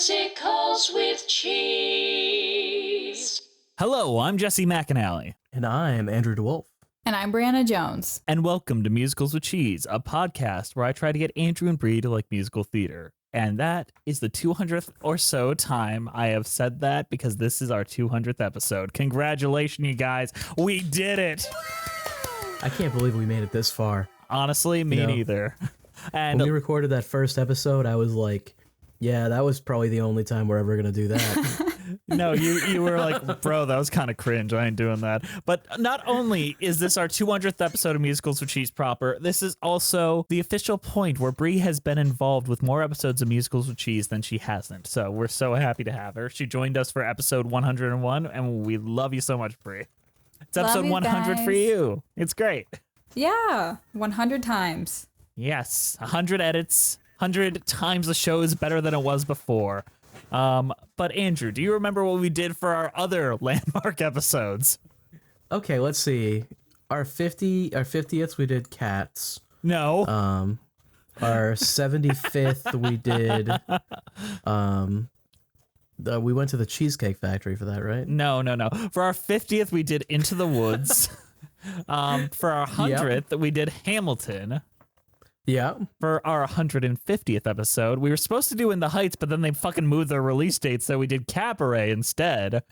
Musicals with Cheese. Hello, I'm Jesse McAnally. And I'm Andrew DeWolf. And I'm Brianna Jones. And welcome to Musicals with Cheese, a podcast where I try to get Andrew and Bree to like musical theater. And that is the 200th or so time I have said that because this is our 200th episode. Congratulations, you guys. We did it. I can't believe we made it this far. Honestly, me neither. And when we recorded that first episode, I was like, yeah, that was probably the only time we're ever going to do that. No, you were like, bro, that was kind of cringe. I ain't doing that. But not only is this our 200th episode of Musicals with Cheese proper, this is also the official point where Brie has been involved with more episodes of Musicals with Cheese than she hasn't. So we're so happy to have her. She joined us for episode 101, and we love you so much, Brie. It's episode 100 for you. It's great. Yeah, 100 times. Yes, 100 edits, 100 times the show is better than it was before. But Andrew, do you remember what we did for our other landmark episodes? Okay, let's see. Our 50th we did Cats. No. Our 75th we did we went to the Cheesecake Factory for that, right? No. For our 50th we did Into the Woods. For our 100th we did Hamilton. Yeah. For our 150th episode, we were supposed to do In the Heights, but then they fucking moved their release date, so we did Cabaret instead.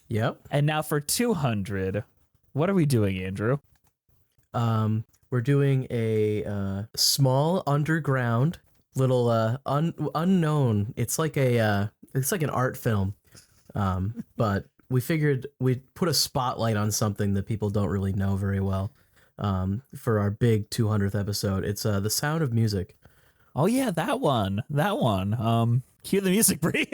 Yep. And now for 200, what are we doing, Andrew? We're doing a small underground little unknown. It's like an art film. But we figured we'd put a spotlight on something that people don't really know very well. For our big 200th episode. It's The Sound of Music. Oh yeah, that one. Cue the music, Brie.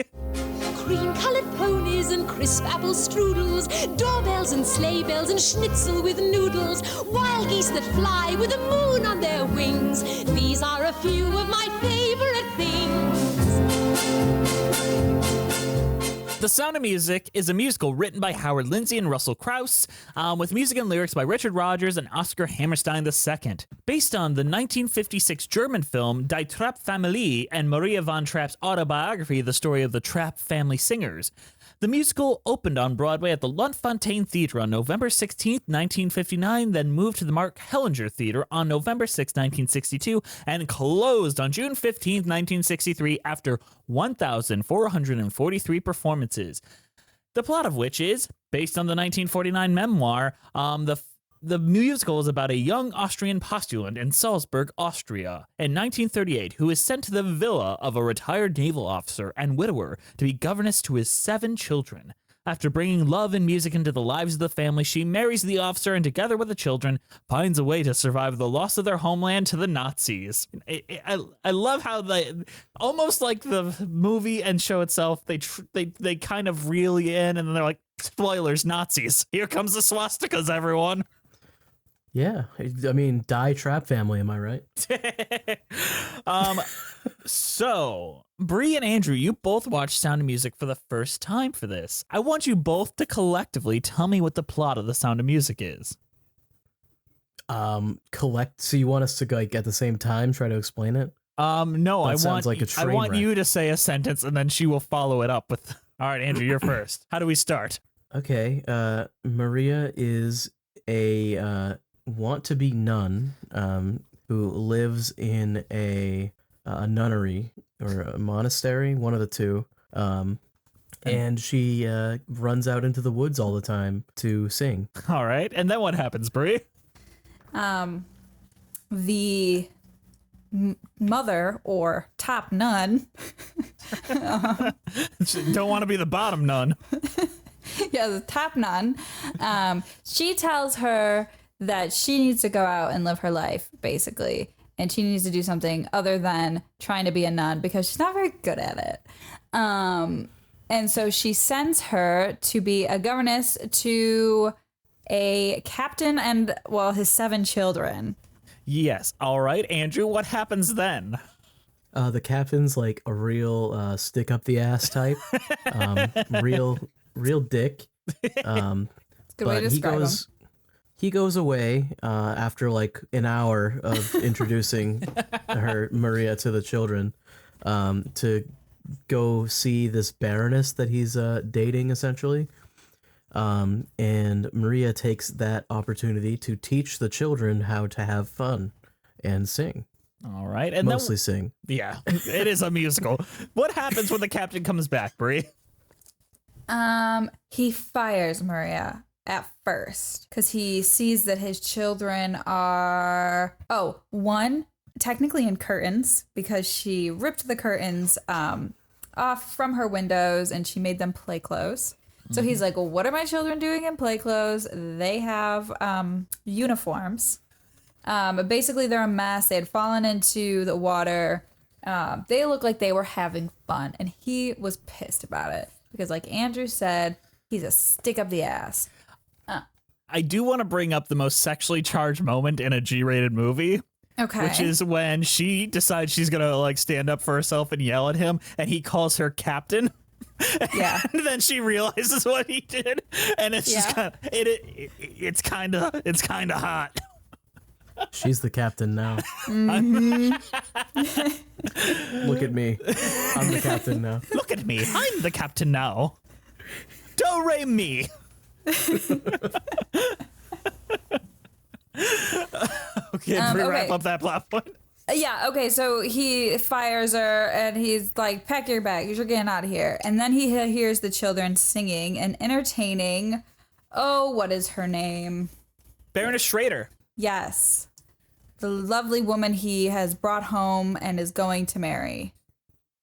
Cream-colored ponies and crisp apple strudels, doorbells and sleigh bells and schnitzel with noodles, wild geese that fly with the moon on their wings. These are a few of my favorite things. The Sound of Music is a musical written by Howard Lindsay and Russell Crouse, with music and lyrics by Richard Rodgers and Oscar Hammerstein II. Based on the 1956 German film Die Trapp-Familie and Maria von Trapp's autobiography, The Story of the Trapp Family Singers. The musical opened on Broadway at the Luntfontein Theater on November 16, 1959, then moved to the Mark Hellinger Theater on November 6, 1962, and closed on June 15, 1963 after 1,443 performances. The plot of which is, based on the 1949 memoir, the musical is about a young Austrian postulant in Salzburg, Austria, in 1938, who is sent to the villa of a retired naval officer and widower to be governess to his 7 children. After bringing love and music into the lives of the family, she marries the officer and, together with the children, finds a way to survive the loss of their homeland to the Nazis. I love how almost like the movie and show itself, they kind of reel you in, and then they're like, spoilers, Nazis. Here comes the swastikas, everyone. Yeah, I mean, Die Trapp Family, am I right? So, Bree and Andrew, you both watched Sound of Music for the first time for this. I want you both to collectively tell me what the plot of The Sound of Music is. So you want us to like at the same time try to explain it? No, I want like a train wreck. you to say a sentence and then she will follow it up with. All right, Andrew, you're first. How do we start? Okay, Maria is a want-to-be nun who lives in a nunnery or a monastery, one of the two, and she runs out into the woods all the time to sing. All right, and then what happens, Brie? The mother or top nun. Don't want to be the bottom nun. Yeah, the top nun. She tells her that she needs to go out and live her life, basically. And she needs to do something other than trying to be a nun because she's not very good at it. And so she sends her to be a governess to a captain and, well, his 7 children. Yes. All right, Andrew, what happens then? The captain's like a real stick up the ass type, real dick. Good way to describe him. He goes away after like an hour of introducing her Maria to the children to go see this Baroness that he's dating, essentially. And Maria takes that opportunity to teach the children how to have fun and sing. All right. And Mostly sing. Yeah, it is a musical. What happens when the captain comes back, Brie? He fires Maria at first because he sees that his children are one technically in curtains because she ripped the curtains off from her windows and she made them play clothes. So he's like, well, what are my children doing in play clothes? They have uniforms. Basically, they're a mess. They had fallen into the water. They look like they were having fun. And he was pissed about it because, like Andrew said, he's a stick up the ass. I do want to bring up the most sexually charged moment in a G-rated movie. Okay. Which is when she decides she's going to like stand up for herself and yell at him and he calls her captain. Yeah. And then she realizes what he did and it's just kind of it's kind of hot. She's the captain now. Mm-hmm. Look at me. I'm the captain now. Look at me. I'm the captain now. Do re mi. Okay, wrap up that plot point. Yeah, okay, so he fires her and he's like, pack your bags, you're getting out of here. And then he hears the children singing and entertaining. Oh, what is her name? Baroness Schrader. Yes. The lovely woman he has brought home and is going to marry.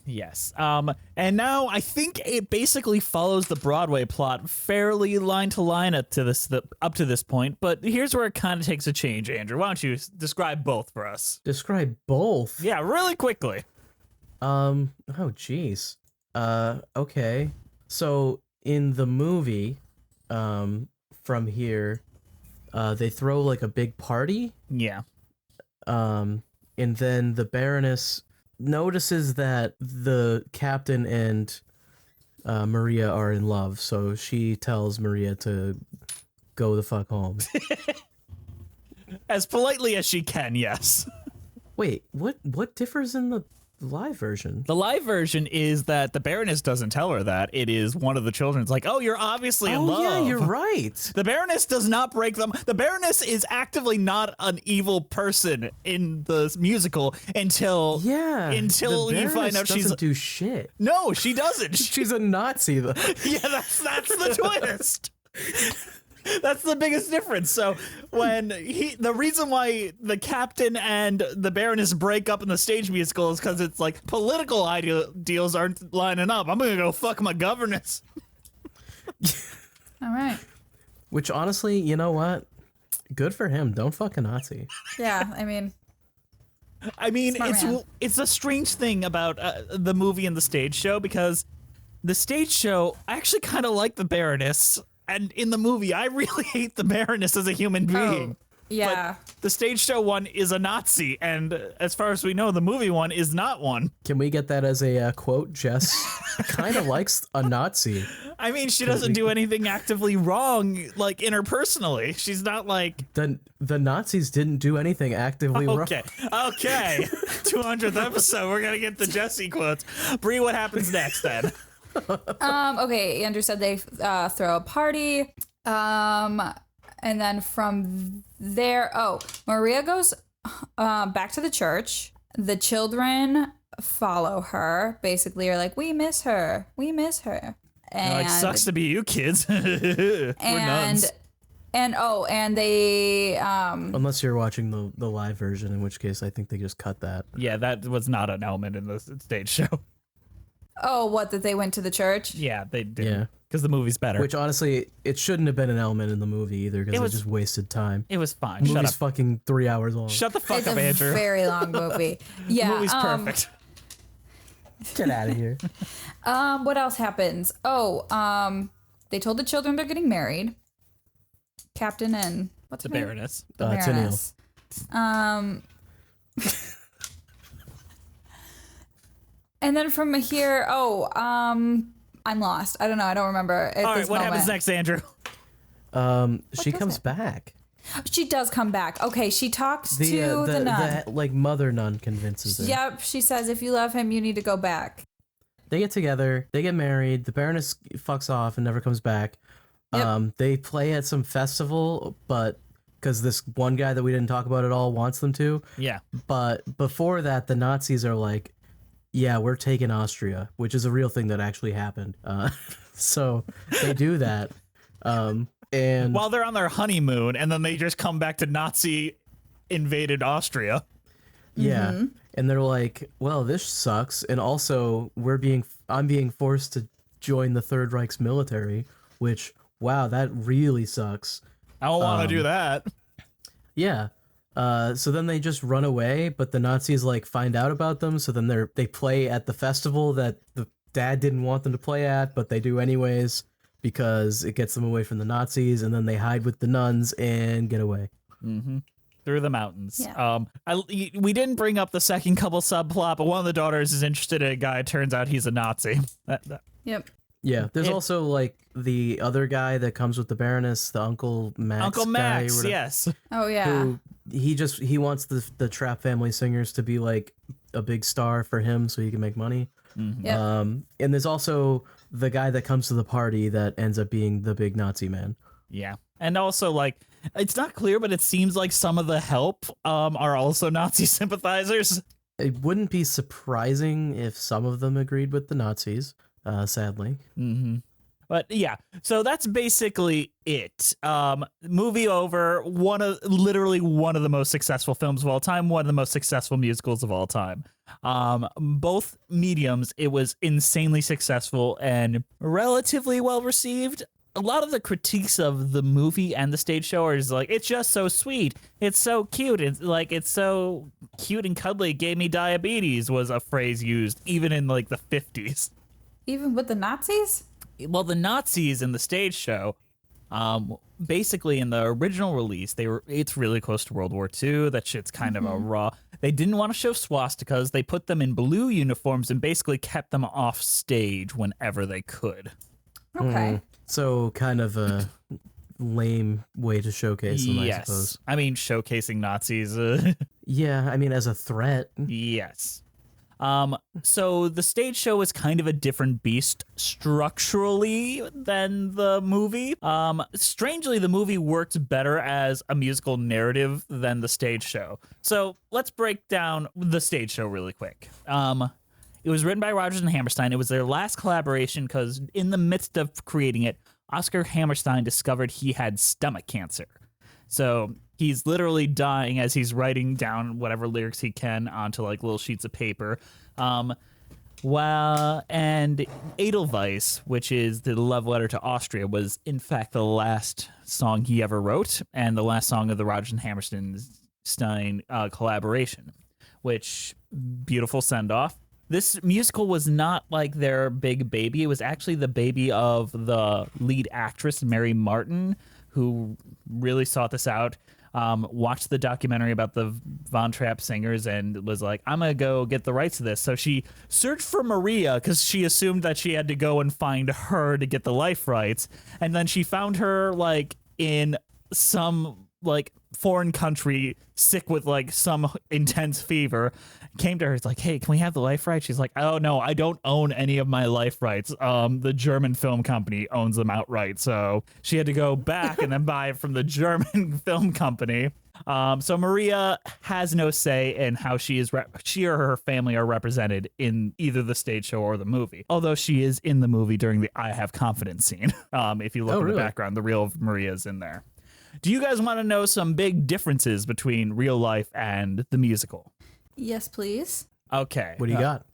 Yes. And now I think it basically follows the Broadway plot fairly line to line up to this point. But here's where it kind of takes a change, Andrew. Why don't you describe both for us? Describe both? Yeah, really quickly. Oh, jeez. Okay. So in the movie, from here, they throw like a big party. Yeah. And then the Baroness notices that the captain and Maria are in love, so she tells Maria to go the fuck home. As politely as she can, yes. Wait, what differs in the live version? The live version is that the Baroness doesn't tell her that. It is one of the children's like, oh, you're obviously in love. Oh, yeah, you're right. The Baroness does not break them. The Baroness is actively not an evil person in the musical until you find out she's doesn't do shit. No, she doesn't. She's a Nazi though. Yeah, that's the twist. That's the biggest difference. So when the reason why the captain and the Baroness break up in the stage musical is because it's like political ideals aren't lining up. I'm gonna go fuck my governess. All right. Which honestly, you know what? Good for him. Don't fuck a Nazi. Yeah, I mean, it's a strange thing about the movie and the stage show because the stage show I actually kind of like the Baroness. And in the movie, I really hate the Baroness as a human being. Oh, yeah. But the stage show one is a Nazi, and as far as we know, the movie one is not one. Can we get that as a quote? Jess kind of likes a Nazi. I mean, she doesn't do anything actively wrong, like interpersonally. She's not like... The Nazis didn't do anything actively wrong. Okay. 200th episode, we're going to get the Jessie quotes. Brie, what happens next then? Okay, Andrew said they throw a party. And then from there, Maria goes back to the church. The children follow her, basically are like, we miss her. We miss her. And like, sucks to be you kids. We're nuns. And they unless you're watching the live version, in which case I think they just cut that. Yeah, that was not an element in the stage show. Oh, what, that they went to the church? Yeah, they did. Yeah. Because the movie's better. Which honestly, it shouldn't have been an element in the movie either, because it just wasted time. It was fine. The Shut movie's up. fucking 3 hours long. Shut the fuck It's up, a Andrew. very long movie. Yeah. The movie's perfect. Get out of here. What else happens? They told the children they're getting married. Captain and what's The her name? Baroness. The Tennille. Baroness. And then from here, I'm lost. I don't know. I don't remember. All right, what happens next, Andrew? She comes back. She does come back. Okay, she talks to the nun. The, like, mother nun convinces her. Yep, she says, if you love him, you need to go back. They get together, they get married, the Baroness fucks off and never comes back. Yep. They play at some festival, but because this one guy that we didn't talk about at all wants them to. Yeah. But before that, the Nazis are like, yeah, we're taking Austria, which is a real thing that actually happened. So they do that. And While they're on their honeymoon, and then they just come back to Nazi invaded Austria. yeah, and they're like, well, this sucks. And also I'm being forced to join the Third Reich's military, which, wow, that really sucks. I don't want to do that. Yeah. So then they just run away, but the Nazis like find out about them. So then they play at the festival that the dad didn't want them to play at, but they do anyways because it gets them away from the Nazis. And then they hide with the nuns and get away. Through the mountains. Yeah. We didn't bring up the second couple subplot, but one of the daughters is interested in a guy. Turns out he's a Nazi. Yep. Yeah. There's also like the other guy that comes with the Baroness, the Uncle Max. Uncle guy, Max, or whatever, yes. Oh yeah. Who he wants the Trap Family Singers to be like a big star for him so he can make money. Yep. And there's also the guy that comes to the party that ends up being the big Nazi man. Yeah. And also, like, it's not clear, but it seems like some of the help are also Nazi sympathizers. It wouldn't be surprising if some of them agreed with the Nazis, sadly. But yeah, so that's basically it. Movie over. Literally one of the most successful films of all time. One of the most successful musicals of all time. Both mediums, it was insanely successful and relatively well received. A lot of the critiques of the movie and the stage show are just like, it's just so sweet. It's so cute. It's so cute and cuddly. It gave me diabetes was a phrase used even in like the 50s. Even with the Nazis? Well, the Nazis in the stage show, basically in the original release, it's really close to World War II. That shit's kind of a raw. They didn't want to show swastikas. They put them in blue uniforms and basically kept them off stage whenever they could. Okay. So kind of a lame way to showcase them, I suppose. I mean, showcasing Nazis. Yeah, I mean, as a threat. Yes. So the stage show is kind of a different beast structurally than the movie. Strangely, the movie works better as a musical narrative than the stage show. So let's break down the stage show really quick. It was written by Rodgers and Hammerstein. It was their last collaboration because in the midst of creating it, Oscar Hammerstein discovered he had stomach cancer. So he's literally dying as he's writing down whatever lyrics he can onto like little sheets of paper. And Edelweiss, which is the love letter to Austria, was in fact the last song he ever wrote and the last song of the Rodgers and Hammerstein collaboration, which beautiful send off. This musical was not like their big baby. It was actually the baby of the lead actress, Mary Martin, who really sought this out, watched the documentary about the Von Trapp singers and was like, I'm going to go get the rights to this. So she searched for Maria because she assumed that she had to go and find her to get the life rights. And then she found her like in some like foreign country, sick with like some intense fever, came to her. It's like, hey, can we have the life rights? She's like, oh no, I don't own any of my life rights. The German film company owns them outright. So she had to go back and then buy it from the German film company. So Maria has no say in how she or her family are represented in either the stage show or the movie. Although she is in the movie during the I Have Confidence scene. If you look in the background, the real Maria is in there. Do you guys want to know some big differences between real life and the musical? Yes, please. Okay. What do you got?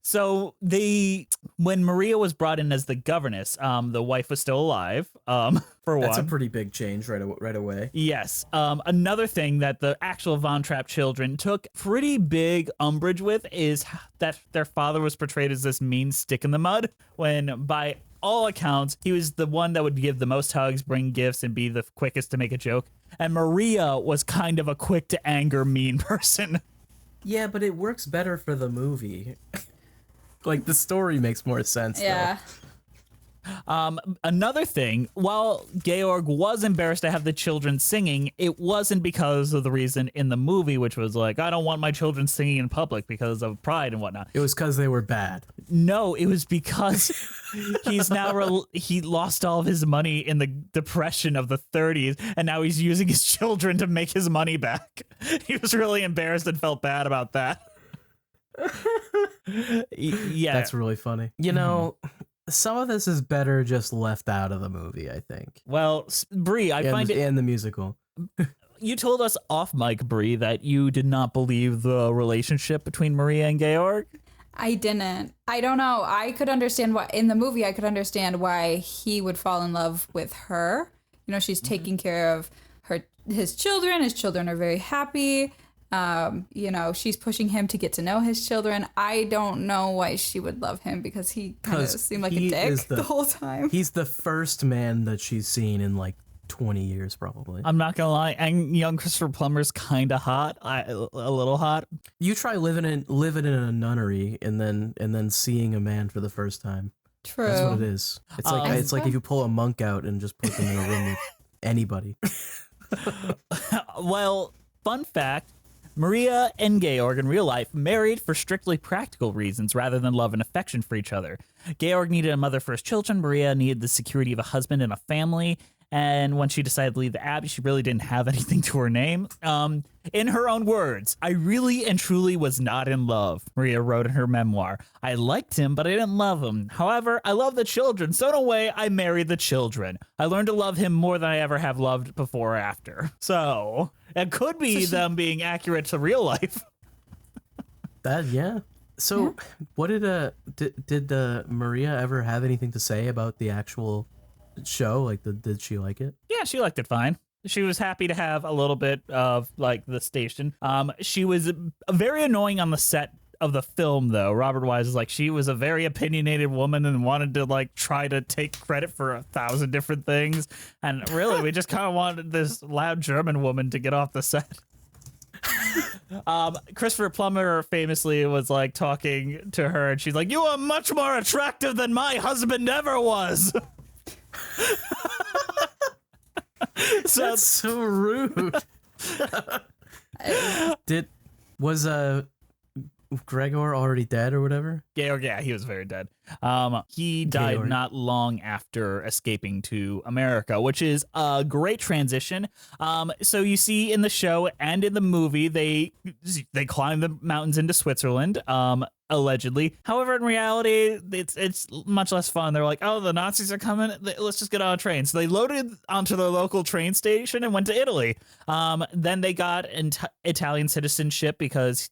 So when Maria was brought in as the governess, the wife was still alive. For one, That's a pretty big change right away. yes. Another thing that the actual Von Trapp children took pretty big umbrage with is that their father was portrayed as this mean stick in the mud, when by all accounts he was the one that would give the most hugs, bring gifts, and be the quickest to make a joke. And Maria was kind of a quick to anger mean person. Yeah, but it works better for the movie. Like, the story makes more sense, Yeah. Another thing, while Georg was embarrassed to have the children singing, it wasn't because of the reason in the movie, which was like, I don't want my children singing in public because of pride and whatnot. It was because they were bad. No, it was because he lost all of his money in the Depression of the 30s, and now he's using his children to make his money back. He was really embarrassed and felt bad about that. Yeah, That's really funny. You know, some of this is better just left out of the movie, I think. Well, Bree, I find it... And the musical. You told us off mic, Bree, that you did not believe the relationship between Maria and Georg. I didn't. I don't know. I could understand why in the movie. I could understand why he would fall in love with her. You know, she's taking care of his children. His children are very happy. You know, she's pushing him to get to know his children. I don't know why she would love him because he kind of seemed like a dick the whole time. He's the first man that she's seen in like 20 years, probably. I'm not gonna lie, and young Christopher Plummer's kind of hot, a little hot. You try living in a nunnery and then seeing a man for the first time. True. That's what it is. It's like if you pull a monk out and just put them in a room with anybody. Well, fun fact. Maria and Georg in real life married for strictly practical reasons rather than love and affection for each other. Georg needed a mother for his children. Maria needed the security of a husband and a family. And when she decided to leave the abbey, she really didn't have anything to her name. In her own words, I really and truly was not in love, Maria wrote in her memoir. I liked him, but I didn't love him. However, I love the children, so in a way, I married the children. I learned to love him more than I ever have loved before or after. So, it could be them being accurate to real life. Yeah. So, what did Maria ever have anything to say about the actual show? Like, did she like it? Yeah, she liked it fine. She was happy to have a little bit of like the station. She was very annoying on the set of the film, though. Robert Wise is like, she was a very opinionated woman and wanted to like try to take credit for 1,000 different things. And really, we just kind of wanted this loud German woman to get off the set. Christopher Plummer famously was like talking to her, and she's like, "You are much more attractive than my husband ever was." That's so rude. Was Gregor already dead or whatever? Georg, yeah, he was very dead. He died Georg. not long after escaping to America, which is a great transition. So you see in the show and in the movie, they climb the mountains into Switzerland. Allegedly. However, in reality, it's much less fun. They're like, oh, the Nazis are coming. Let's just get on a train. So they loaded onto their local train station and went to Italy. Then they got Italian citizenship because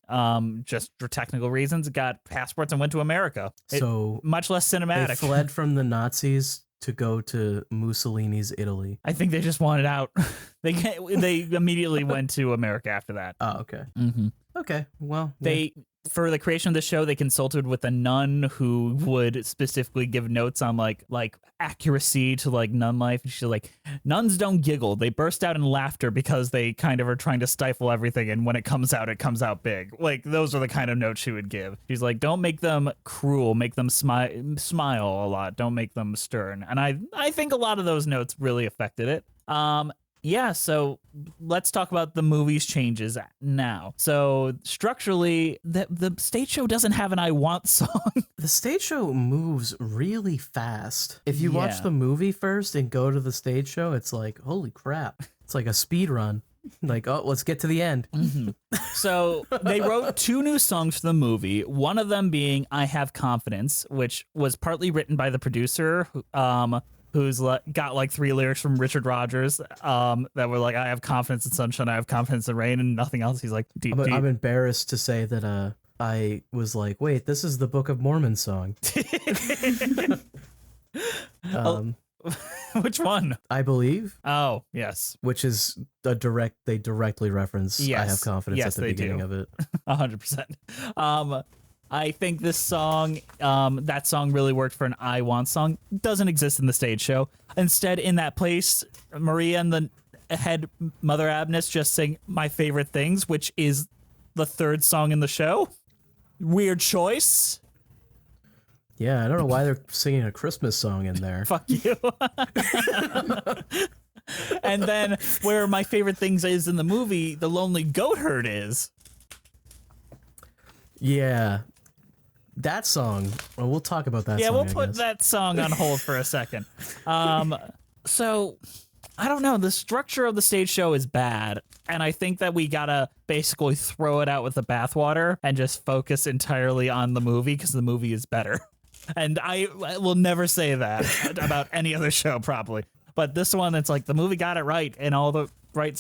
just for technical reasons, got passports and went to America. So much less cinematic. they fled from the Nazis to go to Mussolini's Italy. I think they just wanted out. They immediately went to America after that. Oh, okay. Mm-hmm. Okay. Well, For the creation of the show, they consulted with a nun who would specifically give notes on like accuracy to like nun life. And she's like, nuns don't giggle. They burst out in laughter because they kind of are trying to stifle everything. And when it comes out big. Like those are the kind of notes she would give. She's like, don't make them cruel. Make them smile a lot. Don't make them stern. And I think a lot of those notes really affected it. Yeah, so let's talk about the movie's changes now. So structurally, the stage show doesn't have an I Want song. The stage show moves really fast. If you watch the movie first and go to the stage show, it's like, holy crap. It's like a speed run. Like, oh, let's get to the end. Mm-hmm. So they wrote 2 new songs for the movie, one of them being I Have Confidence, which was partly written by the producer, who's got like 3 lyrics from Richard Rodgers that were like, I have confidence in sunshine, I have confidence in rain, and nothing else. He's like, I'm embarrassed to say that I was like, wait, this is the Book of Mormon song. Which one? I believe. Oh, yes. Which is they directly reference I have confidence at the beginning of it. 100%. I think this song, that song really worked for an I Want song. Doesn't exist in the stage show. Instead, in that place, Maria and the head Mother Agnes just sing My Favorite Things, which is the 3rd song in the show. Weird choice. Yeah, I don't know why they're singing a Christmas song in there. Fuck you. And then where my favorite things is in the movie, the lonely goat herd is. Yeah. That song. Well, we'll talk about that Yeah, song, we'll I put guess. that song on hold for a second. So I don't know. The structure of the stage show is bad, and I think that we gotta basically throw it out with the bathwater and just focus entirely on the movie because the movie is better. And I will never say that about any other show, probably. But this one, it's like the movie got it right in all the right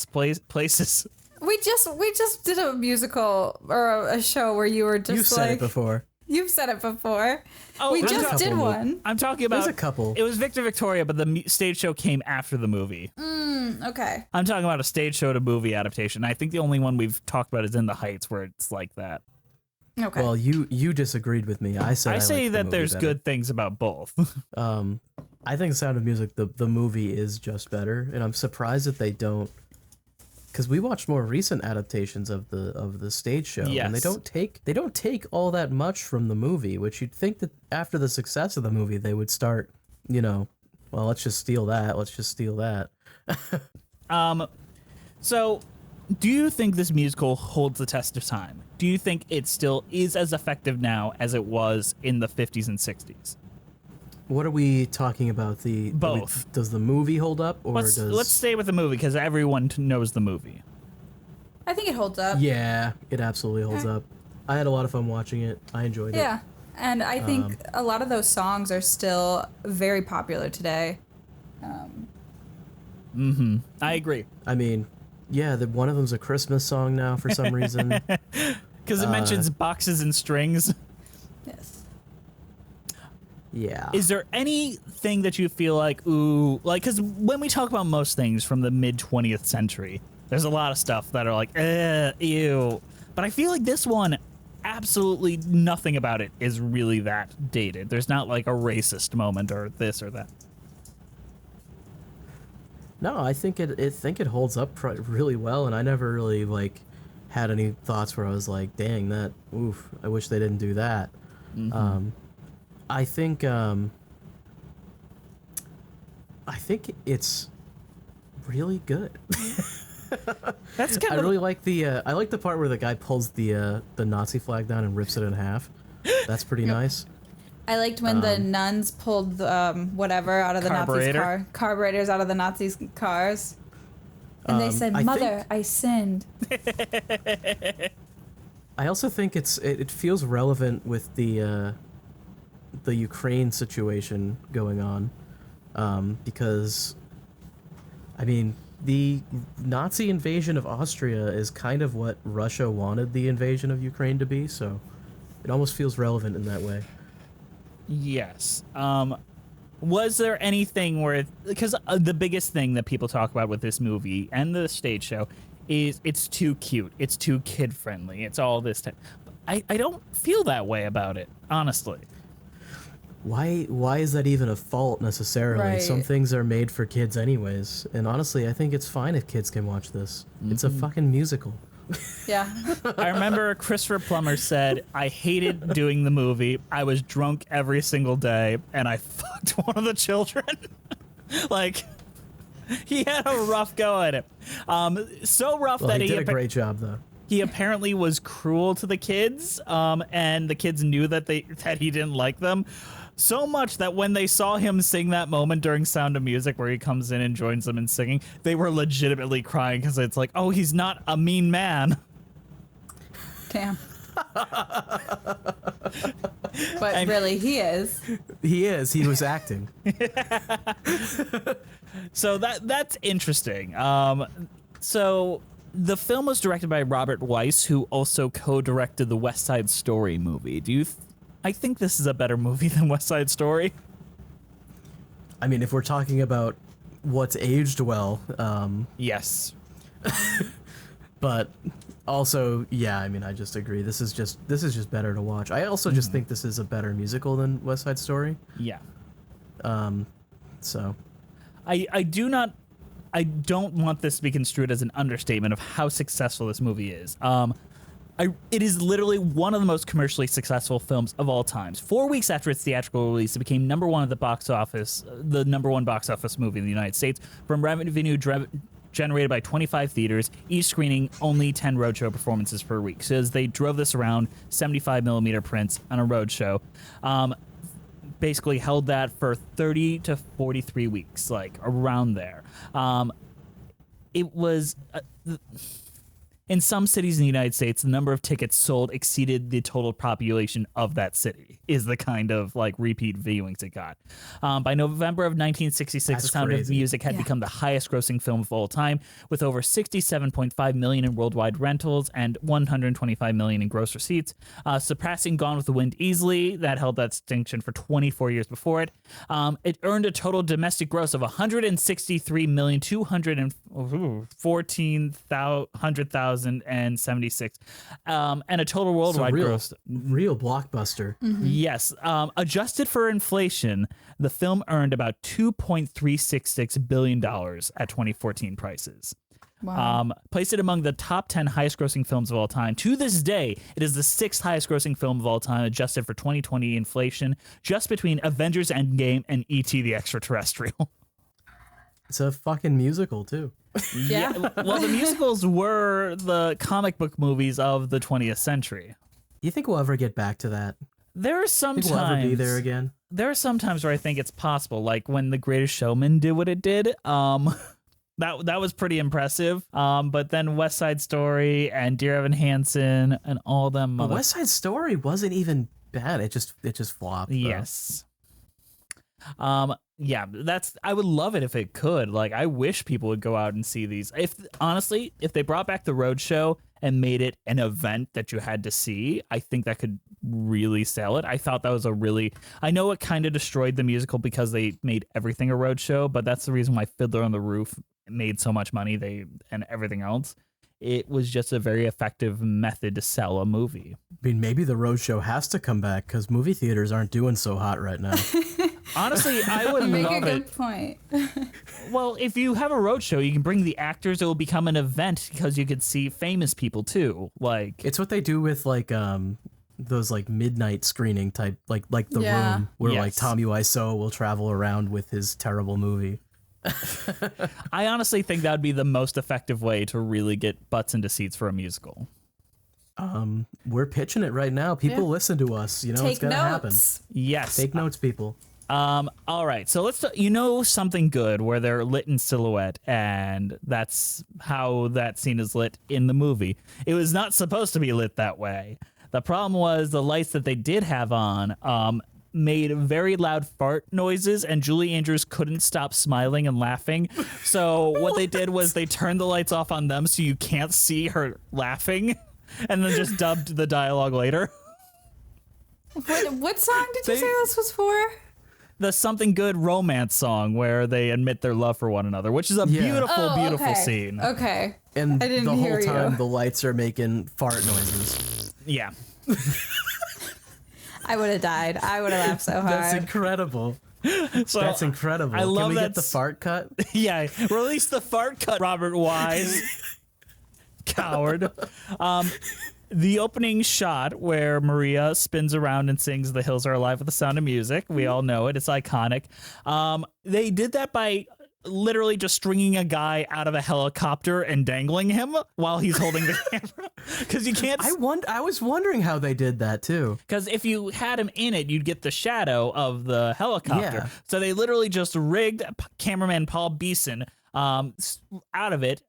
places. We just did a musical or a show where you were just You've said it before. You've said it before. Oh, We I'm just talking- did one. I'm talking about There's a couple. It was Victor Victoria, but the stage show came after the movie. Okay. I'm talking about a stage show to movie adaptation. I think the only one we've talked about is In the Heights, where it's like that. Okay. Well, you disagreed with me. I said I say liked the that movie there's better. good things about both. I think Sound of Music, the movie is just better, and I'm surprised that they don't, because we watched more recent adaptations of the stage show, and they Yes. don't take all that much from the movie, which you'd think that after the success of the movie they would start, well, let's just steal that. So, do you think this musical holds the test of time? Do you think it still is as effective now as it was in the 50s and 60s? What are we talking about? Both. Does the movie hold up, or Let's stay with the movie because everyone knows the movie. I think it holds up. Yeah, it absolutely holds up. I had a lot of fun watching it. I enjoyed it. Yeah. And I think a lot of those songs are still very popular today. I agree I mean, yeah, one of them's a Christmas song now for some reason. because it mentions boxes and strings. Yes. Yeah. Is there anything that you feel like, ooh, like, because when we talk about most things from the mid 20th century, there's a lot of stuff that are like, ew. But I feel like this one, absolutely nothing about it is really that dated. There's not like a racist moment or this or that. No, I think it holds up really well, and I never really had any thoughts where I was like, "Dang, that oof! I wish they didn't do that." I think it's really good. That's kind I of really like I like the part where the guy pulls the Nazi flag down and rips it in half. That's pretty nice. I liked when the nuns pulled whatever out of the Carburetor? Nazis' carburetors out of the Nazis' cars. And they said, I "Mother, think- I sinned." I also think it feels relevant with the Ukraine situation going on, because, I mean, the Nazi invasion of Austria is kind of what Russia wanted the invasion of Ukraine to be, so it almost feels relevant in that way. Yes. Was there anything where, because the biggest thing that people talk about with this movie and the stage show is it's too cute, it's too kid friendly, it's all this time. I don't feel that way about it, honestly. Why is that even a fault necessarily? Right. Some things are made for kids anyways, and honestly, I think it's fine if kids can watch this. It's a fucking musical. Yeah. I remember Christopher Plummer said, I hated doing the movie. I was drunk every single day, and I fucked one of the children. Like, he had a rough go at it. So rough Well, that he did a great job though. he apparently was cruel to the kids, and the kids knew that he didn't like them. So much that when they saw him sing that moment during Sound of Music where he comes in and joins them in singing, they were legitimately crying because it's like, oh, he's not a mean man. Damn. But really, he is. He is. He was acting. So that's interesting. So the film was directed by Robert Weiss, who also co-directed the West Side Story movie. I think this is a better movie than West Side Story. I mean, if we're talking about what's aged well, Yes. but also, yeah, I mean, I just agree. This is just better to watch. I also just think this is a better musical than West Side Story. Yeah. So, I don't want this to be construed as an understatement of how successful this movie is. It is literally one of the most commercially successful films of all times. 4 weeks after its theatrical release, it became number one at the box office, the number one box office movie in the United States, from revenue generated by 25 theaters, each screening only 10 roadshow performances per week. So as they drove this around 75 millimeter prints on a roadshow, basically held that for 30 to 43 weeks, like around there. It was... in some cities in the United States, the number of tickets sold exceeded the total population of that city, is the kind of like repeat viewings it got. By November of 1966, The Sound of Music had become the highest grossing film of all time, with over 67.5 million in worldwide rentals and 125 million in gross receipts, surpassing Gone with the Wind easily. That held that distinction for 24 years before it. It earned a total domestic gross of 163,214,100,076, and a total worldwide gross. Real blockbuster. Yes. Adjusted for inflation, the film earned about $2.366 billion at 2014 prices. Wow. Placed it among the top 10 highest grossing films of all time. To this day, it is the 6th highest grossing film of all time, adjusted for 2020 inflation, just between Avengers Endgame and E.T. the Extraterrestrial. It's a fucking musical, too. Yeah. Well, the musicals were the comic book movies of the 20th century. You think we'll ever get back to that? There are some Think we'll ever be times there again? there are some times where I think it's possible, like when The Greatest Showman did what it did. That was pretty impressive. But then West Side Story and Dear Evan Hansen and all them. But West Side Story wasn't even bad. It just flopped. Though. Yes. Yeah, I would love it if it could. Like, I wish people would go out and see these. If they brought back the Roadshow and made it an event that you had to see, I think that could really sell it. I thought that was I know it kind of destroyed the musical because they made everything a Roadshow, but that's the reason why Fiddler on the Roof made so much money, and everything else. It was just a very effective method to sell a movie. I mean, maybe the Roadshow has to come back because movie theaters aren't doing so hot right now. Honestly, I would Make love a good it. point. Well, if you have a roadshow, you can bring the actors. It will become an event because you could see famous people too. Like, It's what they do with like those like midnight screening type, like The Yeah. Room, where like Yes. Tommy Wiseau will travel around with his terrible movie. I honestly think that would be the most effective way to really get butts into seats for a musical. We're pitching it right now. People Yeah. listen to us. You know, it's Take gonna happen. notes. Yes. Take notes, people. All right. So let's something good where they're lit in silhouette, and that's how that scene is lit in the movie. It was not supposed to be lit that way. The problem was the lights that they did have on made very loud fart noises, and Julie Andrews couldn't stop smiling and laughing. So what they did was they turned the lights off on them so you can't see her laughing, and then just dubbed the dialogue later. What song did you say this was for? The Something Good romance song where they admit their love for one another, which is a Yeah. beautiful, beautiful okay. scene. Okay. And I didn't the hear whole time you. the lights are making fart noises. Yeah. I would have died. I would have laughed so That's hard. incredible. So That's incredible. I love Can we that get the fart cut? Yeah, release the fart cut, Robert Wise. Coward. The opening shot where Maria spins around and sings The Hills Are Alive with the Sound of Music. We all know it. It's iconic. They did that by literally just stringing a guy out of a helicopter and dangling him while he's holding the camera. Because you can't... I was wondering how they did that too. Because if you had him in it, you'd get the shadow of the helicopter. Yeah. So they literally just rigged cameraman Paul Beeson out of it.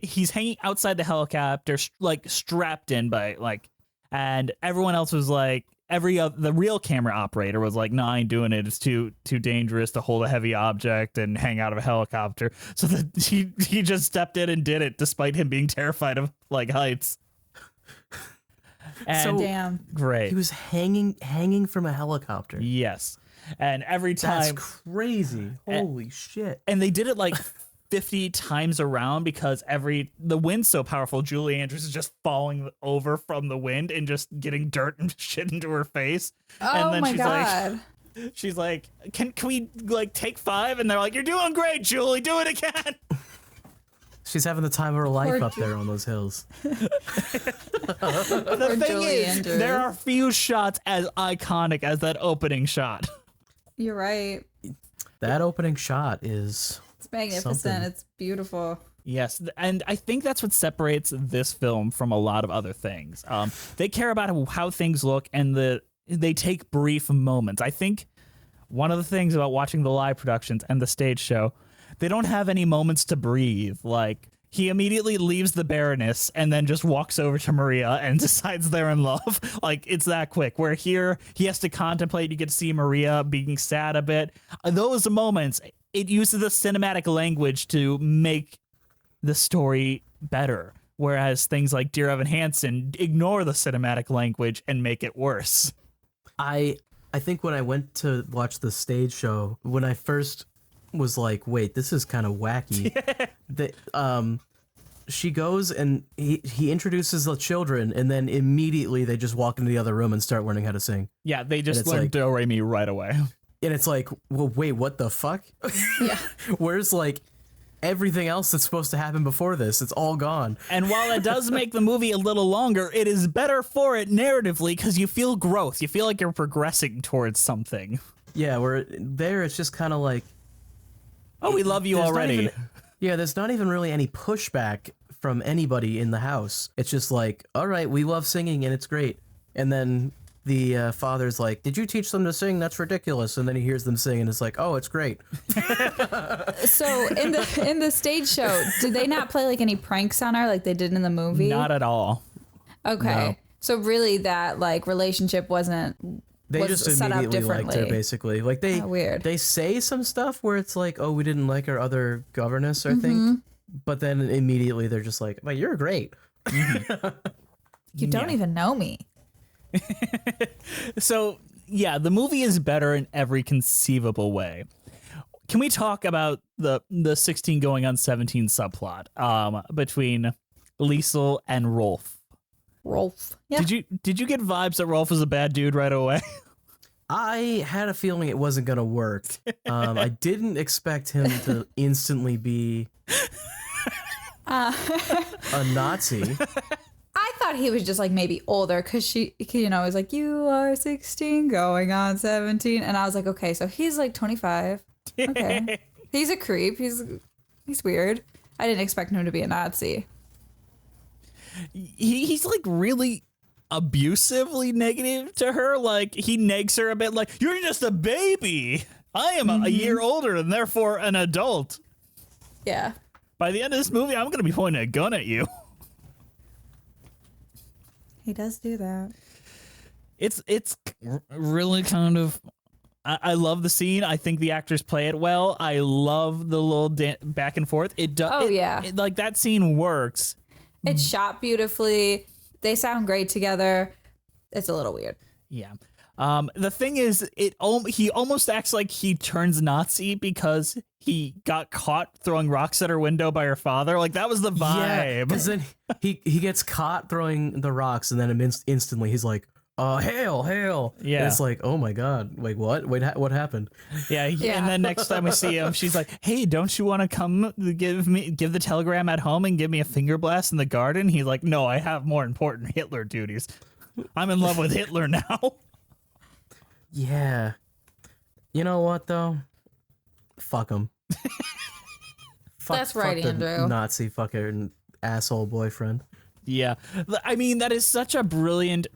He's hanging outside the helicopter, like strapped in by like, and everyone else was like, the real camera operator was like, "No, I ain't doing it. It's too dangerous to hold a heavy object and hang out of a helicopter." So he just stepped in and did it, despite him being terrified of like heights. And Damn. great. He was hanging from a helicopter. Yes. And every That's time, crazy. Holy shit. and they did it like 50 times around because the wind's so powerful. Julie Andrews is just falling over from the wind and just getting dirt and shit into her face. And Oh then my she's god. she's like, can we like take 5? And they're like, "You're doing great, Julie. Do it again." She's having the time of her life up there on those hills. The thing Julie is, Andrews. there are few shots as iconic as that opening shot. You're right. That opening shot is It's magnificent. Something. It's beautiful. Yes, and I think that's what separates this film from a lot of other things. They care about how things look, and they take brief moments. I think one of the things about watching the live productions and the stage show, they don't have any moments to breathe. Like, he immediately leaves the Baroness and then just walks over to Maria and decides they're in love. Like, it's that quick. Where here, he has to contemplate. You get to see Maria being sad a bit. Those moments, it uses the cinematic language to make the story better. Whereas things like Dear Evan Hansen ignore the cinematic language and make it worse. I think when I went to watch the stage show, when I first was like, wait, this is kind of wacky. She goes and he introduces the children, and then immediately they just walk into the other room and start learning how to sing. Yeah, they just it's learned like- Do Re Mi right away. And it's like, well, wait, what the fuck? Yeah. Where's like everything else that's supposed to happen before this? It's all gone. And while it does make the movie a little longer, it is better for it narratively because you feel growth. You feel like you're progressing towards something. Yeah, where there it's just kind of like, Oh, we love you there's not already. even- there's not even really any pushback from anybody in the house. It's just like, all right, we love singing and it's great. And then the father's like, did you teach them to sing? That's ridiculous. And then he hears them sing and it's like, oh, it's great. So in the stage show, did they not play like any pranks on her like they did in the movie? Not at all. Okay. No. So really that like relationship wasn't They was just set up immediately liked her, differently. basically. Like they Oh, weird. they say some stuff where it's like, oh, we didn't like our other governess, I Mm-hmm. think. But then immediately they're just like, well, you're great. You don't even know me. So, yeah, the movie is better in every conceivable way. Can we talk about the 16 going on 17 subplot between Liesel and Rolf? Rolf. Yeah. Did you get vibes that Rolf was a bad dude right away? I had a feeling it wasn't going to work. I didn't expect him to instantly be a Nazi. I thought he was just like maybe older because she, was like, you are 16 going on 17. And I was like, okay, so he's like 25. Okay. He's a creep. He's weird. I didn't expect him to be a Nazi. He's like really abusively negative to her. Like, he negs her a bit like, you're just a baby. I am a year older and therefore an adult. Yeah. By the end of this movie, I'm going to be pointing a gun at you. He does do that. It's really kind of... I love the scene. I think the actors play it well. I love the little back and forth. It does. Oh, yeah. Like, that scene works. It's shot beautifully. They sound great together. It's a little weird. Yeah. The thing is, he almost acts like he turns Nazi because he got caught throwing rocks at her window by her father. Like, that was the vibe. Because then he gets caught throwing the rocks, and then instantly he's like, hail. Yeah. And it's like, oh my God. Like, what? Wait, what happened? Yeah, Yeah. And then next time we see him, she's like, "Hey, don't you want to come give the telegram at home and give me a finger blast in the garden?" He's like, "No, I have more important Hitler duties. I'm in love with Hitler now." Yeah. You know what, though? Fuck him. That's right, the Andrew. Nazi fucking asshole boyfriend. Yeah, I mean, that is such a brilliant.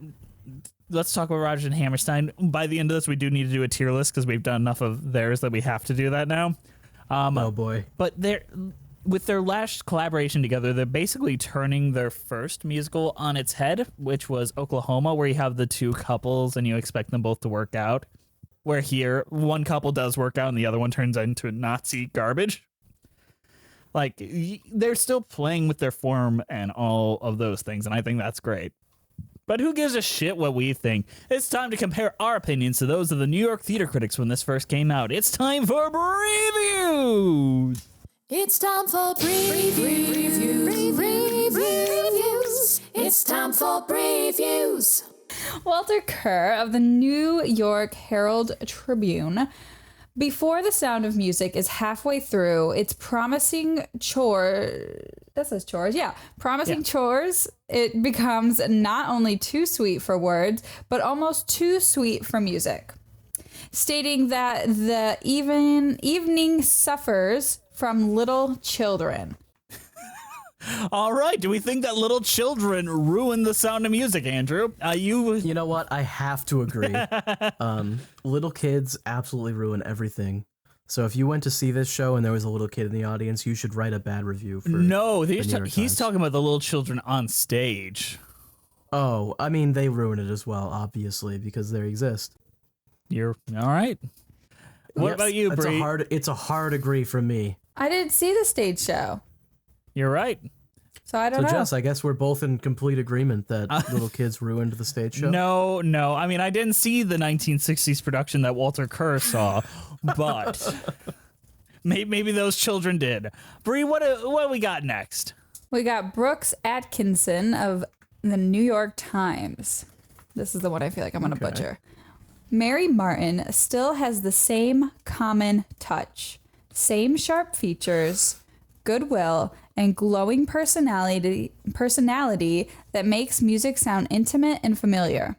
Let's talk about Rodgers and Hammerstein. By the end of this, we do need to do a tier list because we've done enough of theirs that we have to do that now. Oh boy. But with their last collaboration together, they're basically turning their first musical on its head, which was Oklahoma, where you have the two couples and you expect them both to work out. Where here, one couple does work out and the other one turns into Nazi garbage. Like, they're still playing with their form and all of those things, and I think that's great. But who gives a shit what we think? It's time to compare our opinions to those of the New York theater critics when this first came out. It's time for previews! It's time for previews. It's time for previews. Walter Kerr of the New York Herald Tribune Before The Sound of Music is halfway through, its promising chore. That says chores, yeah. Promising chores, it becomes not only too sweet for words, but almost too sweet for music. Stating that the evening suffers from little children. All right. Do we think that little children ruin The Sound of Music, Andrew? You know what? I have to agree. Little kids absolutely ruin everything. So if you went to see this show and there was a little kid in the audience, you should write a bad review for No, the New York he's Times. talking about the little children on stage. Oh, I mean, they ruin it as well, obviously, because they exist. You're all right. What about you, Bree? It's a hard agree from me. I didn't see the stage show, You're right. so I don't know. Jess, I guess we're both in complete agreement that little kids ruined the stage show. No. I mean, I didn't see the 1960s production that Walter Kerr saw, but maybe those children did. Bree, what do we got next? We got Brooks Atkinson of the New York Times. This is the one I feel like I'm going to butcher. Mary Martin still has the same common touch, same sharp features, goodwill, and glowing personality that makes music sound intimate and familiar.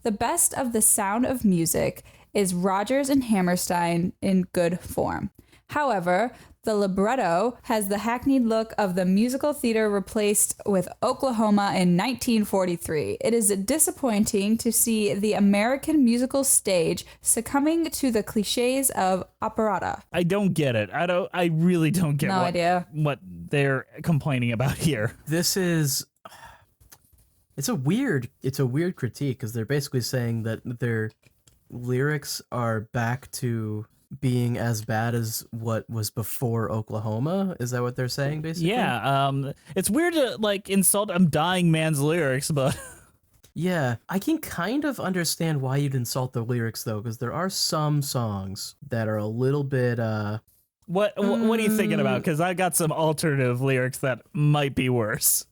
The best of The Sound of Music is Rodgers and Hammerstein in good form. However, the libretto has the hackneyed look of the musical theater replaced with Oklahoma in 1943. It is disappointing to see the American musical stage succumbing to the cliches of operetta. I don't get it. I really don't get what they're complaining about here. This is it's a weird critique because they're basically saying that their lyrics are back to being as bad as what was before Oklahoma. Is that what they're saying, basically? Yeah, it's weird to insult a dying man's lyrics, but yeah, I can kind of understand why you'd insult the lyrics though, because there are some songs that are a little bit what are you thinking about? Because I got some alternative lyrics that might be worse.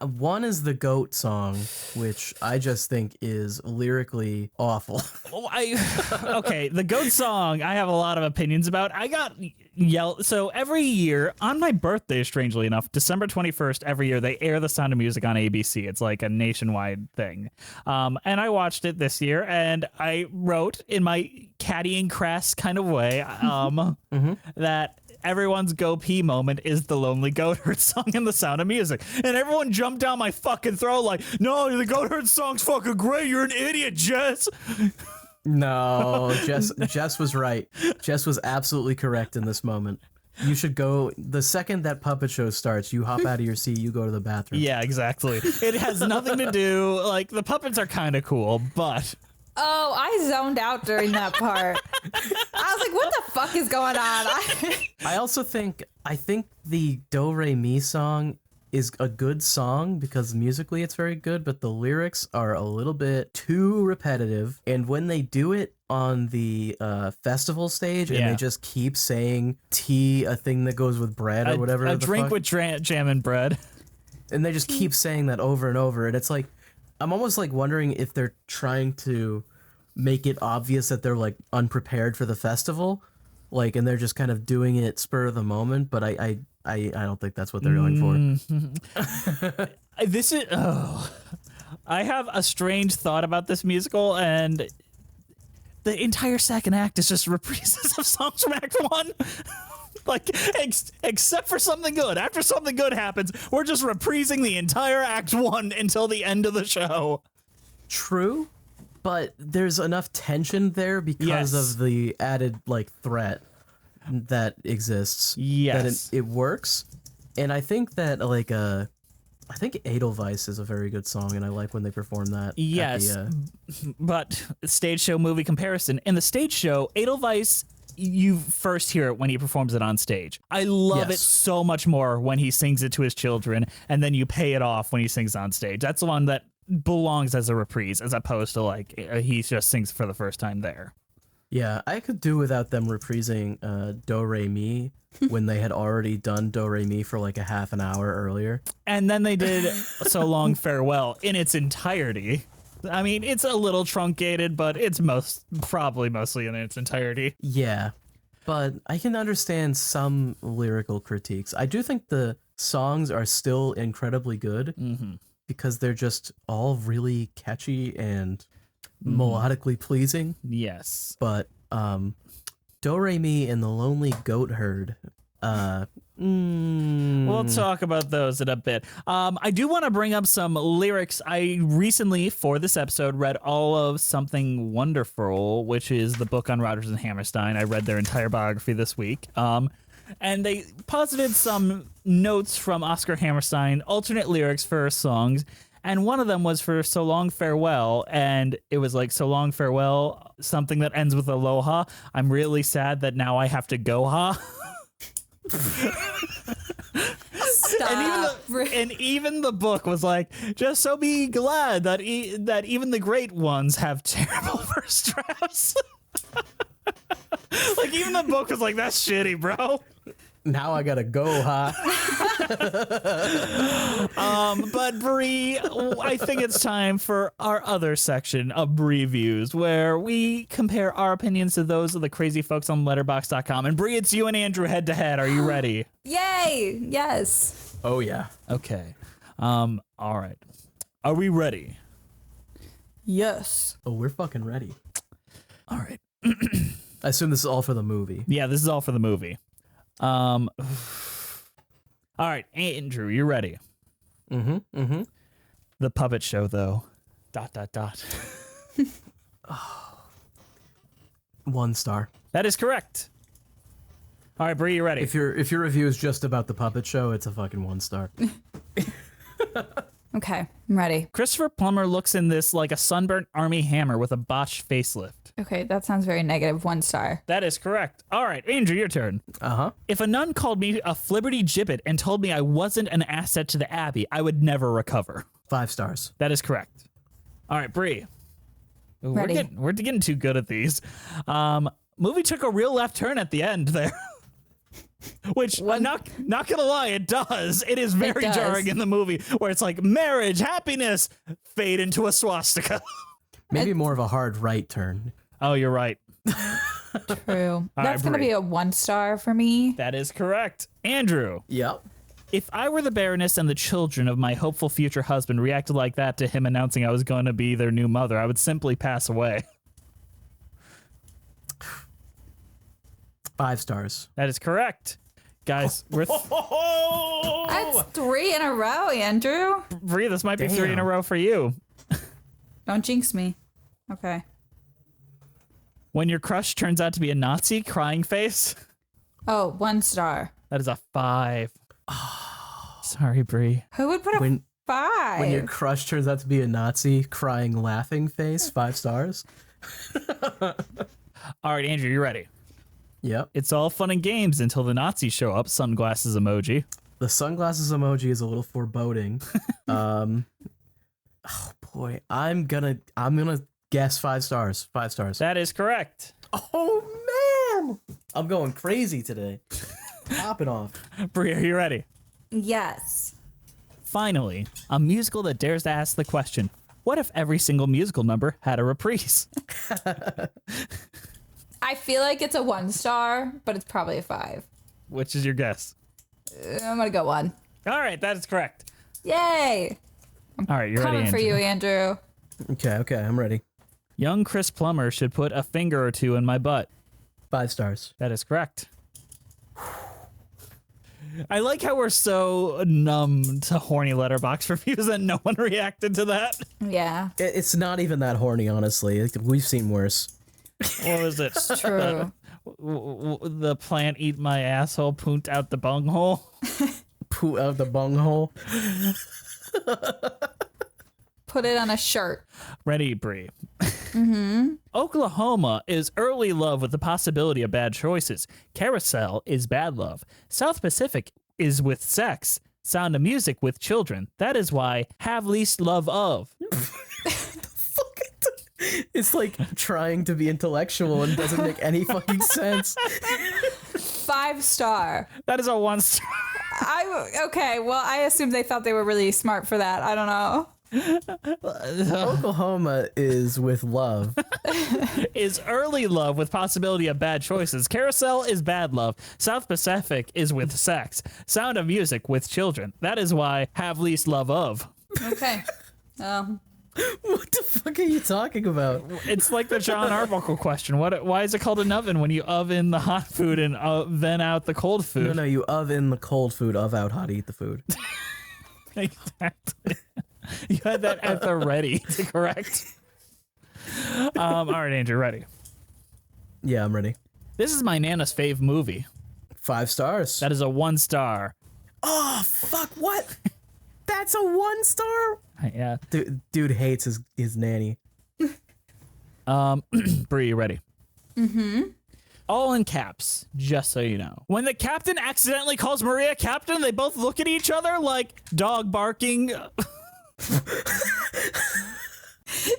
One is the Goat song, which I just think is lyrically awful. Okay, the Goat song, I have a lot of opinions about. I got yelled. So every year on my birthday, strangely enough, December 21st, every year they air The Sound of Music on ABC. It's like a nationwide thing. And I watched it this year, and I wrote in my catty and crass kind of way that everyone's go pee moment is the Lonely Goat Herd song in The Sound of Music. And everyone jumped down my fucking throat like, no, the Goat Herd song's fucking great. You're an idiot, Jess. No, Jess was right. Jess was absolutely correct in this moment. You should go, the second that puppet show starts, you hop out of your seat, you go to the bathroom. Yeah, exactly. It has nothing to do, the puppets are kind of cool, but... Oh, I zoned out during that part. I was like, what the fuck is going on? I think the Do Re Mi song is a good song because musically it's very good, but the lyrics are a little bit too repetitive. And when they do it on the festival stage and they just keep saying tea, a thing that goes with bread or whatever. A drink with jam and bread. And they just keep saying that over and over. And it's like, I'm almost wondering if they're trying to make it obvious that they're unprepared for the festival, and they're just kind of doing it spur of the moment. But I don't think that's what they're going for. I have a strange thought about this musical, and the entire second act is just reprises of songs from Act 1. Except for something good. After something good happens, we're just reprising the entire Act 1 until the end of the show. True, but there's enough tension there because of the added threat that exists. Yes, that it works, and I think that I think Edelweiss is a very good song, and I like when they perform that. Yes, but stage show movie comparison. In the stage show, Edelweiss, you first hear it when he performs it on stage. I love it so much more when he sings it to his children, and then you pay it off when he sings on stage. That's the one that belongs as a reprise, as opposed to he just sings for the first time there. Yeah, I could do without them reprising Do Re Mi when they had already done Do Re Mi for a half an hour earlier. And then they did So Long Farewell in its entirety. I mean, it's a little truncated, but it's probably mostly in its entirety. Yeah, but I can understand some lyrical critiques. I do think the songs are still incredibly good because they're just all really catchy and melodically pleasing. Yes. But Do Re Mi and the Lonely Goat Herd. We'll talk about those in a bit. I do want to bring up some lyrics. I recently, for this episode, read all of Something Wonderful, which is the book on Rodgers and Hammerstein. I read their entire biography this week. And they posited some notes from Oscar Hammerstein, alternate lyrics for songs. And one of them was for So Long Farewell. And it was like, so long farewell, something that ends with aloha. I'm really sad that now I have to go, ha. Stop. And even the book was like, just so be glad that that even the great ones have terrible verse drafts. Like, even the book was like, that's shitty, bro. Now I gotta go, huh? But Bree, I think it's time for our other section of Bree Views, where we compare our opinions to those of the crazy folks on Letterboxd.com. And Bree, it's you and Andrew head to head. Are you ready? Yay! Yes. Oh yeah. Okay. All right. Are we ready? Yes. Oh, we're fucking ready. All right. I assume this is all for the movie. Yeah, this is all for the movie. All right, Andrew, you ready? Mm-hmm. The puppet show, though. ... 1 star. That is correct. All right, Bree, you ready? If your review is just about the puppet show, it's a fucking 1 star. Okay, I'm ready. Christopher Plummer looks in this like a sunburnt Army Hammer with a botched facelift. Okay, that sounds very negative. 1 star. That is correct. All right, Andrew, your turn. Uh-huh. If a nun called me a flibberty gibbet and told me I wasn't an asset to the Abbey, I would never recover. 5 stars. That is correct. All right, Bree. Ready. We're getting too good at these. Movie took a real left turn at the end there. Which, not gonna lie, it does. It is very does. jarring in the movie where it's like marriage, happiness, fade into a swastika. Maybe more of a hard right turn. Oh, you're right. True. That's going to Bree. be a 1 star for me. That is correct. Andrew, Yep. if I were the Baroness and the children of my hopeful future husband reacted like that to him announcing I was going to be their new mother, I would simply pass away. 5 stars. That is correct. Guys, we're That's 3 in a row, Andrew. Bree, this might be 3 in a Damn. row for you. Don't jinx me. Okay. When your crush turns out to be a Nazi, crying face. Oh, 1 star. That is a 5. Sorry, Bree. Who would put a When 5? when your crush turns out to be a Nazi, crying, laughing face, 5 stars. All right, Andrew, you ready? Yep. It's all fun and games until the Nazis show up. Sunglasses emoji. The sunglasses emoji is a little foreboding. Oh boy, I'm gonna guess 5 stars. 5 stars. That is correct. Oh man, I'm going crazy today. Popping off. Bree, are you ready? Yes. Finally, a musical that dares to ask the question, what if every single musical number had a reprise? I feel like it's a 1 star, but it's probably a 5. Which is your guess? I'm going to go 1. All right, that is correct. Yay. All right, you're ready, Coming for Andrew. you, Andrew. Okay, I'm ready. Young Chris Plummer should put a finger or two in my butt. 5 stars. That is correct. I like how we're so numb to horny letterbox reviews that no one reacted to that. Yeah, It's not even that horny, honestly. We've seen worse. What was it? true. The plant eat my asshole, poont out the bunghole. Poo out the bunghole. Put it on a shirt. Ready, Bree. Oklahoma is early love with the possibility of bad choices. Carousel is bad love. South Pacific is with sex. Sound of Music with children. That is why have least love of. It's like trying to be intellectual and doesn't make any fucking sense. 5 star. That is a 1 star. Okay, well, I assumed they thought they were really smart for that. I don't know. Oklahoma is with love. Is early love with possibility of bad choices. Carousel is bad love. South Pacific is with sex. Sound of Music with children. That is why have least love of. Okay. What the fuck are you talking about? It's like the John Arbuckle question. Why is it called an oven when you oven the hot food and then out the cold food? No, you oven the cold food, out how to eat the food. Exactly. You had that at the ready to correct. All right, Andrew, ready? Yeah, I'm ready. This is my Nana's fave movie. 5 stars. That is a 1 star. Oh, fuck, what? That's a 1 star? Yeah. Dude hates his nanny. Bree, you ready? Mm-hmm. All in caps, just so you know. When the captain accidentally calls Maria captain, they both look at each other like dog barking.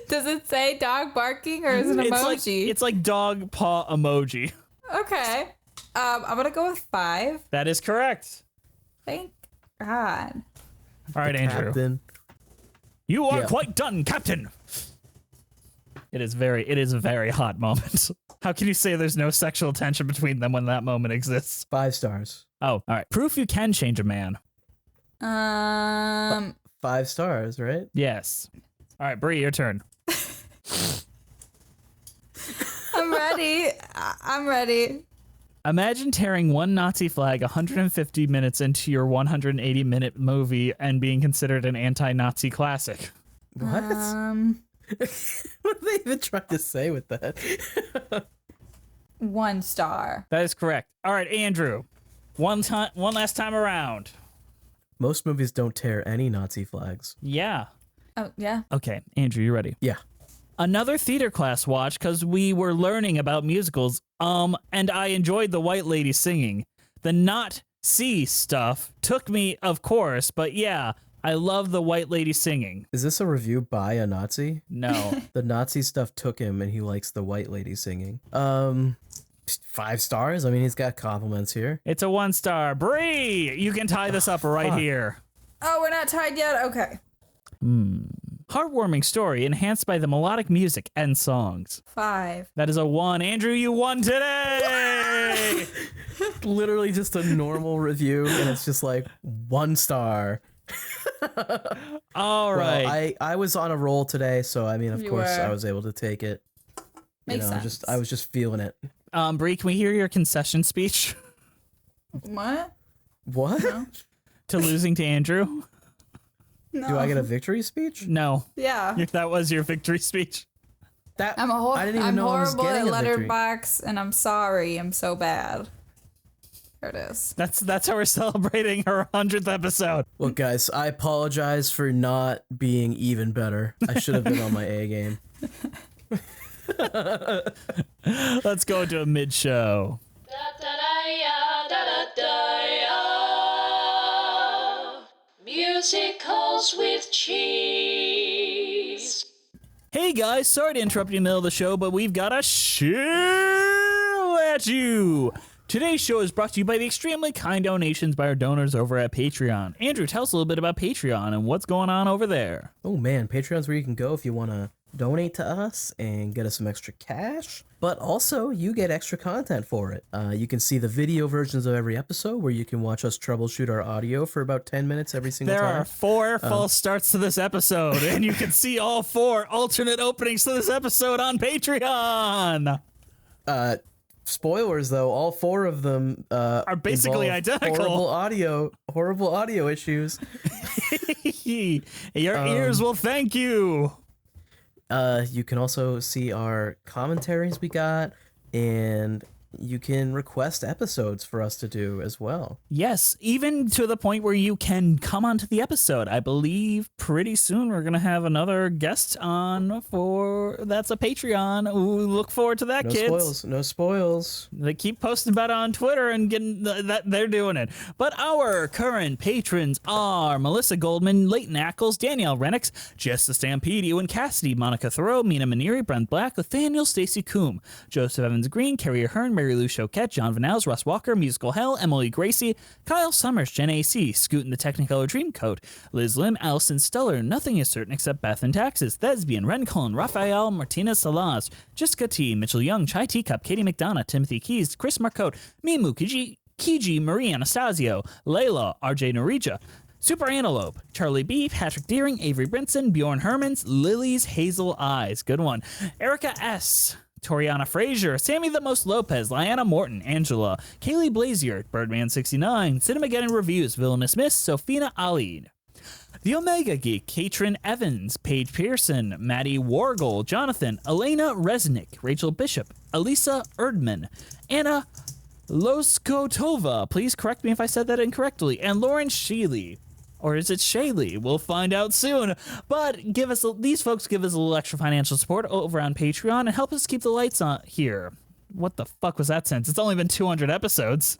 Does it say dog barking or is it an emoji? It's like dog paw emoji. Okay. I'm gonna go with 5. That is correct. Thank God. All right, Andrew. Captain. You are quite done, Captain. It is a very hot moment. How can you say there's no sexual tension between them when that moment exists? 5 stars. Oh, all right. Proof you can change a man. 5 stars, right? Yes. All right, Bree, your turn. I'm ready. I'm ready. Imagine tearing one Nazi flag 150 minutes into your 180-minute movie and being considered an anti-Nazi classic. What? What are they even trying to say with that? 1 star. That is correct. All right, Andrew. One last time around. Most movies don't tear any Nazi flags. Yeah. Oh, yeah. Okay, Andrew, you ready? Yeah. Another theater class watch because we were learning about musicals. And I enjoyed the white lady singing. The not see stuff took me, of course, but yeah, I love the white lady singing. Is this a review by a Nazi? No. The Nazi stuff took him and he likes the white lady singing. 5 stars? I mean, he's got compliments here. It's a 1 star. Bree, you can tie this up right here. Oh, we're not tied yet? Okay. Heartwarming story enhanced by the melodic music and songs. 5. That is a 1. Andrew, you won today! Literally just a normal review and it's just like 1 star. All right. Well, I was on a roll today, so I mean, of course, were. I was able to take it. Makes sense. I was just feeling it. Bree, can we hear your concession speech What? What? No. to losing to Andrew? No. Do I get a victory speech? No. Yeah. That was your victory speech. That I didn't even know I was horrible getting at a victory. letterbox, and I'm sorry. I'm so bad. There it is. That's how we're celebrating our 100th episode. Look, guys, I apologize for not being even better. I should have been on my A game. Let's go to a mid-show. Musicals with cheese. Hey guys, sorry to interrupt you in the middle of the show, but we've got a shill at you. Today's show is brought to you by the extremely kind donations by our donors over at Patreon. Andrew, tell us a little bit about Patreon and what's going on over there. Oh man, Patreon's where you can go if you want to donate to us and get us some extra cash, but also you get extra content for it. You can see the video versions of every episode where you can watch us troubleshoot our audio for about 10 minutes every single There time. are 4 false starts to this episode, and you can see all 4 alternate openings to this episode on Patreon. Spoilers though, all 4 of them Are basically involve identical. horrible audio issues. Your ears will thank you. You can also see our commentaries we got, and you can request episodes for us to do as well. Yes, even to the point where you can come onto the episode. I believe pretty soon we're going to have another guest on that's a Patreon. Ooh, look forward to that, No kids. spoils. No spoils. They keep posting about it on Twitter and getting that they're doing it. But our current patrons are Melissa Goldman, Leighton Ackles, Danielle Renix, Jess the Stampede, Ewan Cassidy, Monica Thoreau, Mina Maniri, Brent Black, Nathaniel, Stacy Coombe, Joseph Evans Green, Carrie Ahern, Mary Mary Lou Choquette, John Vanels, Russ Walker, Musical Hell, Emily Gracie, Kyle Summers, Jen AC, Scoot in the Technicolor Dreamcoat, Liz Lim, Allison Stuller, Nothing is Certain Except Beth and Taxes, Thesbian, Ren Cullen, Raphael Martinez Salas, Jessica T, Mitchell Young, Chai Teacup, Katie McDonough, Timothy Keys, Chris Marcotte, Mimu Kiji, Marie Anastasio, Layla, RJ Norija, Super Antelope, Charlie B, Patrick Deering, Avery Brinson, Bjorn Hermans, Lily's Hazel Eyes, good one, Erica S, Toriana Frazier, Sammy the Most Lopez, Lyanna Morton, Angela, Kaylee Blazier, Birdman69, Cinemageddon Reviews, Villainous Miss, Sophina Ali, The Omega Geek, Katrin Evans, Paige Pearson, Maddie Wargle, Jonathan, Elena Resnick, Rachel Bishop, Elisa Erdman, Anna Loskotova, please correct me if I said that incorrectly, and Lauren Sheely. Or is it Shaylee? We'll find out soon. But these folks give us a little extra financial support over on Patreon and help us keep the lights on here. What the fuck was that sense? It's only been 200 episodes.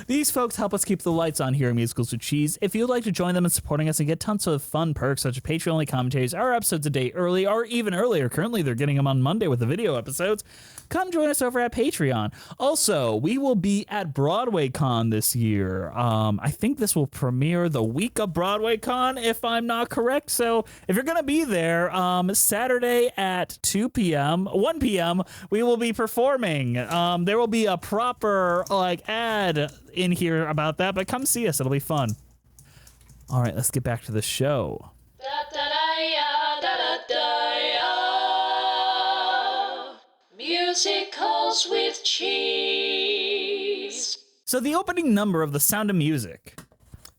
These folks help us keep the lights on here at Musicals with Cheese. If you'd like to join them in supporting us and get tons of fun perks such as Patreon-only commentaries, our episodes a day early, or even earlier. Currently, they're getting them on Monday with the video episodes. Come join us over at Patreon. Also, we will be at Broadway Con this year. I think this will premiere the week of Broadway Con, if I'm not correct. So if you're going to be there, Saturday at 1 p.m., we will be performing. There will be a proper ad in here about that, but come see us. It'll be fun. All right, let's get back to the show. Musicals with Cheese. So the opening number of The Sound of Music.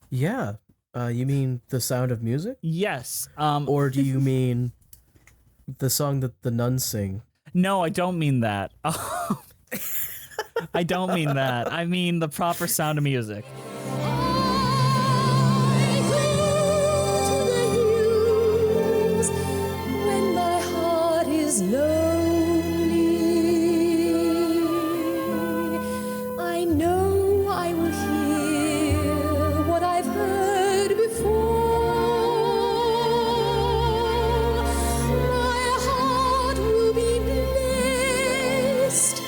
Yeah. You mean The Sound of Music? Yes. Or do you mean the song that the nuns sing? No, I don't mean that. I don't mean that. I mean the proper Sound of Music. When my heart is lonely, I know I will hear what I've heard before. My heart will be blessed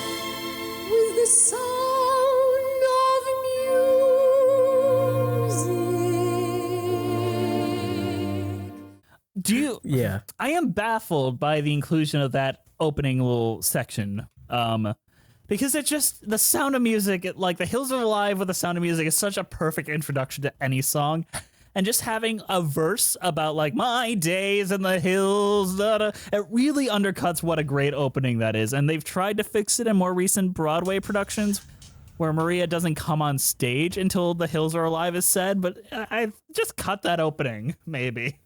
with the sound of music. Yeah. I am baffled by the inclusion of that opening little section. Because it's just the Sound of Music, The Hills Are Alive with the Sound of Music is such a perfect introduction to any song. And just having a verse about my days in the hills, it really undercuts what a great opening that is. And they've tried to fix it in more recent Broadway productions where Maria doesn't come on stage until The Hills Are Alive is said. But I just cut that opening, maybe.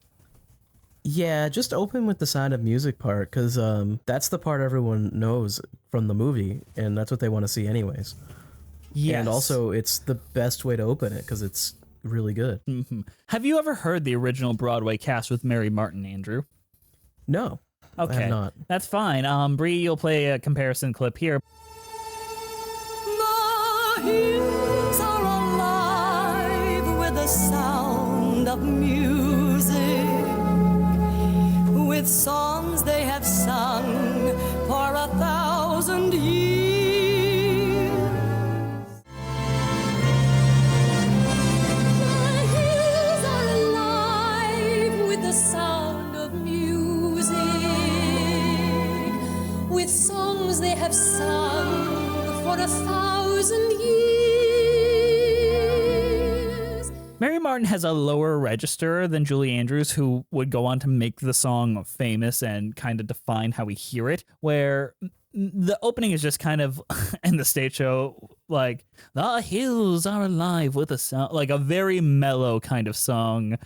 Yeah, just open with the Sound of Music part, because that's the part everyone knows from the movie, and that's what they want to see anyways. Yes. And also, it's the best way to open it, because it's really good. Mm-hmm. Have you ever heard the original Broadway cast with Mary Martin, Andrew? No. Okay. I have not. That's fine. Bree, you'll play a comparison clip here. The hills are alive with the sound of music, with songs they have sung for 1,000 years. The hills are alive with the sound of music, with songs they have sung for 1,000 years. Mary Martin has a lower register than Julie Andrews, who would go on to make the song famous and kind of define how we hear it, where the opening is just kind of, in the stage show, the hills are alive with a sound, a very mellow kind of song,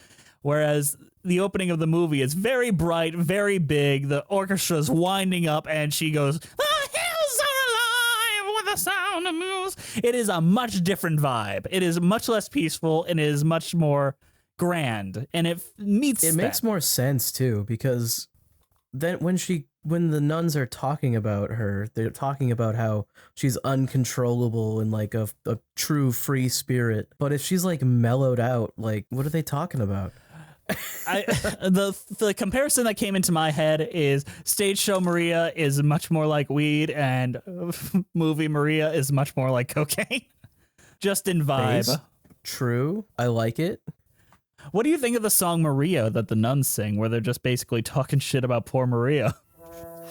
whereas the opening of the movie is very bright, very big, the orchestra's winding up, and she goes, the hills are alive with the sound of music. It is a much different vibe. It is much less peaceful and it is much more grand, and it makes more sense too, because then when the nuns are talking about her, they're talking about how she's uncontrollable and a true free spirit. But if she's mellowed out, what are they talking about? The comparison that came into my head is stage show Maria is much more like weed, and movie Maria is much more like cocaine. Just in vibe. Base. True. I like it. What do you think of the song Maria that the nuns sing, where they're just basically talking shit about poor Maria?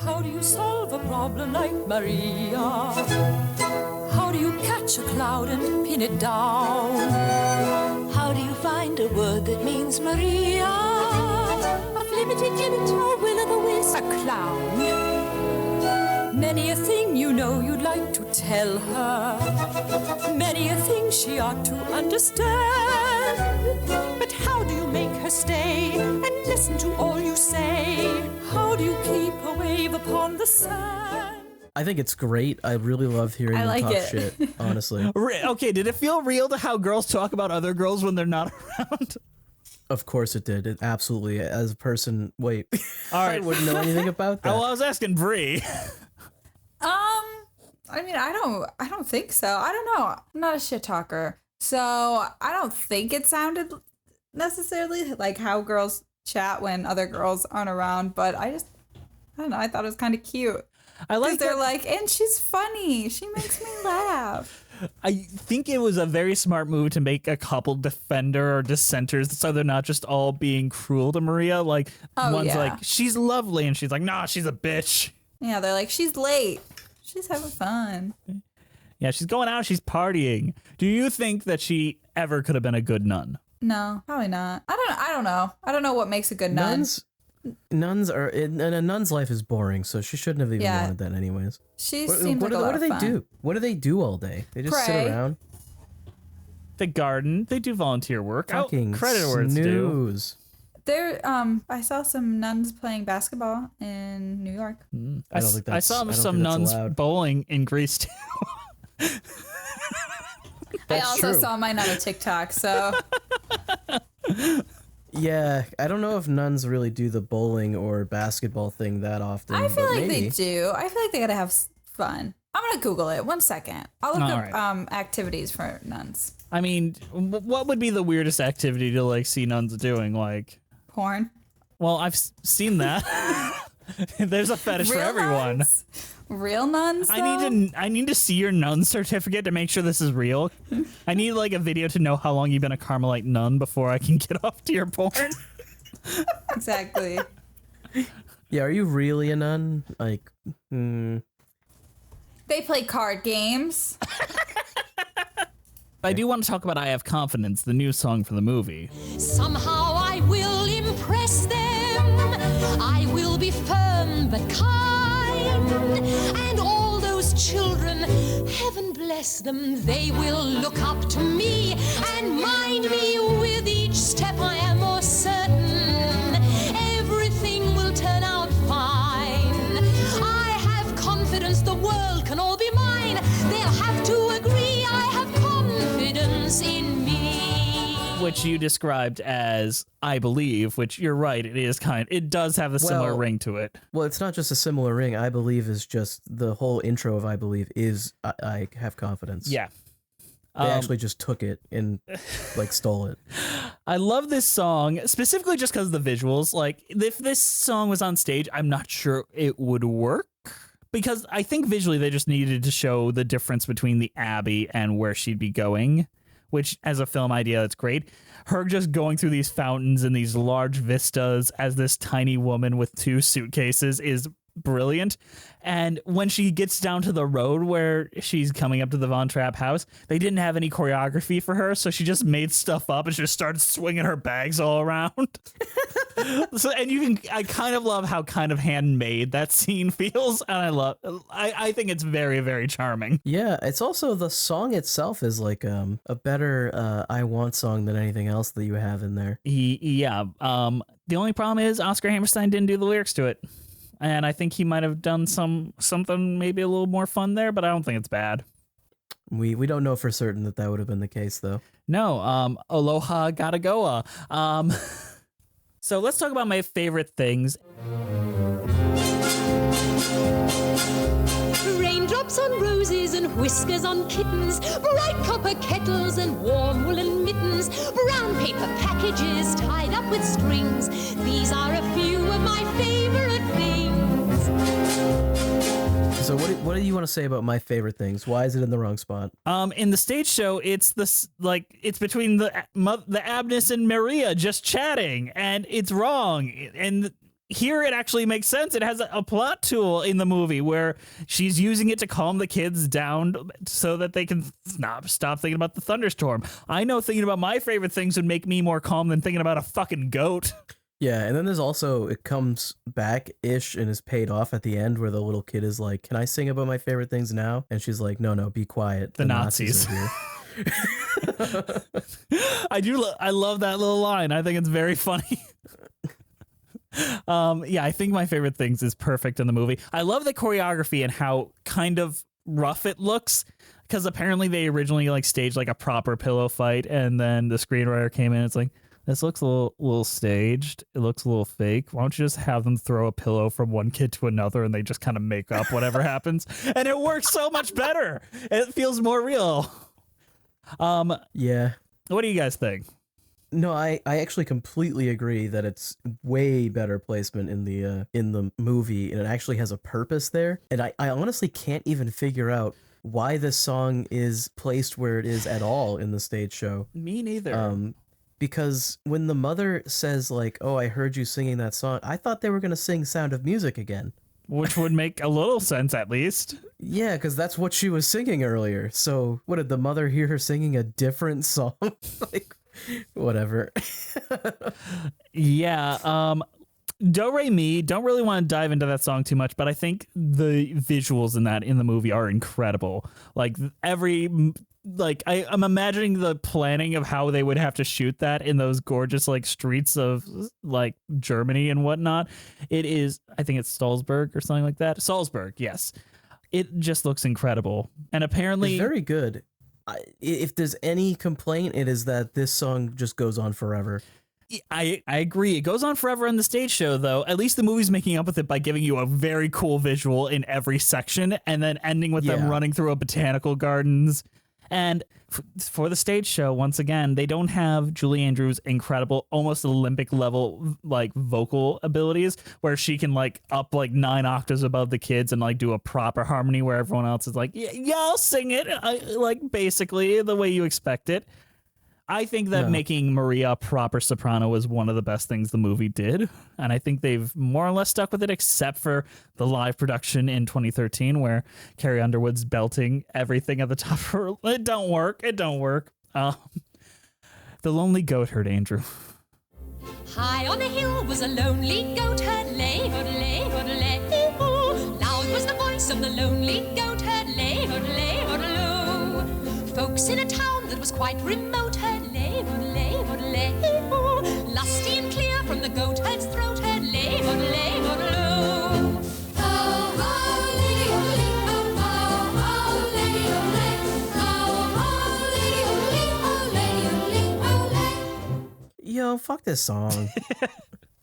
How do you solve a problem like Maria? How do you catch a cloud and pin it down? How do you find a word that means Maria? A flimity gibbet, a will-o'-the-wisp, a clown. Many a thing you know you'd like to tell her. Many a thing she ought to understand. But how do you make her stay and listen to all you say? How do you keep a wave upon the sand? I think it's great. I really love hearing them like talk it. shit, honestly. Okay, did it feel real to how girls talk about other girls when they're not around? Of course it did. It absolutely, as a person, wait. All right. I wouldn't know anything about that. Well, I was asking Bree. I mean, I don't think so. I don't know. I'm not a shit talker. So I don't think it sounded necessarily like how girls chat when other girls aren't around, but I don't know. I thought it was kind of cute. I like They're that- like, and she's funny. She makes me laugh. I think it was a very smart move to make a couple defender or dissenters so they're not just all being cruel to Maria. Like, one's yeah. like, she's lovely, and she's like, nah, she's a bitch. Yeah, they're like, she's late. She's having fun. Yeah, she's going out, she's partying. Do you think that she ever could have been a good nun? No, probably not. I don't know. I don't know what makes a good nun. Nuns are, and a nun's life is boring, so she shouldn't have even Yeah. wanted that anyways. She What, seems like a lot what do of they fun. do? What do they do all day? They just sit Pray. around. The garden, they do volunteer work. Fucking Credit where it's due. snooze. There, I saw some nuns playing basketball in New York. I don't think I that's. saw I don't some think that's nuns allowed. bowling in Greece too. I That's also true. saw mine on a TikTok, so Yeah, I don't know if nuns really do the bowling or basketball thing that often. I feel but like maybe. they do. I feel like they gotta have fun. I'm gonna Google it. 1 second. I'll look All up right. activities for nuns. I mean, what would be the weirdest activity to like see nuns doing? Like, Porn. well, I've seen that. There's a fetish for everyone. Nuns? Real nuns. I need to see your nun certificate to make sure this is real. I need like a video to know how long you've been a Carmelite nun before I can get off to your porn. Exactly. Yeah, are you really a nun? Like, They play card games. I do want to talk about I Have Confidence, the new song for the movie. Somehow I will impress them. I will be firm but kind. And all those children, heaven bless them, they will look up to me and mind me with each step. I am more certain everything will turn out fine. I have confidence the world can all be mine. They'll have to agree I have confidence in me. Which you described as I Believe, which you're right, it does have a similar Well, ring to it. well, it's not just a similar ring. I believe is just the whole intro of I believe is I have confidence. Yeah. They actually just took it and like stole it. I love this song specifically just because of the visuals. Like, if this song was on stage, I'm not sure it would work because I think visually they just needed to show the difference between the Abbey and where she'd be going, which as a film idea, it's great. Her just going through these fountains and these large vistas as this tiny woman with 2 suitcases is brilliant. And when she gets down to the road where she's coming up to the Von Trapp house, they didn't have any choreography for her, so she just made stuff up and just started swinging her bags all around. I kind of love how kind of handmade that scene feels, and I think it's very, very charming. Yeah, it's also the song itself is like a better I Want song than anything else that you have in there. Yeah. The only problem is Oscar Hammerstein didn't do the lyrics to it. And I think he might have done something maybe a little more fun there, but I don't think it's bad. We don't know for certain that would have been the case though. No, Aloha Gotta Goa. So let's talk about my favorite things. Raindrops on roses and whiskers on kittens, bright copper kettles and warm woolen mittens, brown paper packages tied up with strings. These are a few of my favorite things. So what do you want to say about my favorite things? Why is it in the wrong spot? In the stage show, it's it's between the Abness and Maria just chatting, and it's wrong. And here it actually makes sense. It has a plot tool in the movie where she's using it to calm the kids down so that they can stop thinking about the thunderstorm. I know thinking about my favorite things would make me more calm than thinking about a fucking goat. Yeah, and then there's also, it comes back-ish and is paid off at the end where the little kid is like, can I sing about my favorite things now? And she's like, no, be quiet. The Nazis. are here. I love that little line. I think it's very funny. Yeah, I think my favorite things is perfect in the movie. I love the choreography and how kind of rough it looks, because apparently they originally staged a proper pillow fight, and then the screenwriter came in. It's like, this looks a little staged. It looks a little fake. Why don't you just have them throw a pillow from one kid to another and they just kind of make up whatever happens? And it works so much better. It feels more real. Yeah. What do you guys think? No, I actually completely agree that it's way better placement in the movie, and it actually has a purpose there. And I honestly can't even figure out why this song is placed where it is at all in the stage show. Me neither. Because when the mother says oh, I heard you singing that song, I thought they were going to sing Sound of Music again. Which would make a little sense, at least. Yeah, because that's what she was singing earlier. So what, did the mother hear her singing a different song? Whatever. Yeah. Do Re Mi, don't really want to dive into that song too much, but I think the visuals in the movie are incredible. I'm imagining the planning of how they would have to shoot that in those gorgeous streets of Germany and whatnot. It is, I think it's Salzburg or something like that. Salzburg, yes. It just looks incredible. And apparently it's very good. If there's any complaint, it is that this song just goes on forever. I agree. It goes on forever on the stage show, though. At least the movie's making up with it by giving you a very cool visual in every section and then ending with them running through a botanical gardens. And for the stage show, once again, they don't have Julie Andrews' incredible, almost Olympic level vocal abilities, where she can up 9 octaves above the kids and do a proper harmony where everyone else is yeah, I'll sing it, basically the way you expect it. I think that making Maria a proper soprano was one of the best things the movie did, and I think they've more or less stuck with it, except for the live production in 2013 where Carrie Underwood's belting everything at the top of her. It don't work. The Lonely Goat Herd, Andrew. High on a hill was a lonely goat herd, lay, hoodle-lay, hoodle-lay, oh. Loud was the voice of the lonely goat herd, lay, hoodle-lay, hoodle-oh. Folks in a town that was quite remote herd, lay, hoodle-lay, hoodle-lay, oh. Lusty and clear from the goat herd's throat herd, lay, hoodle-lay, hoodle-oh. Oh, oh, lady, hoodle-lay, oh, oh, oh, lady, hoodle-lay, oh, oh, lady, hoodle-lay, oh, lady, hoodle-lay, oh, lay. Yo, fuck this song.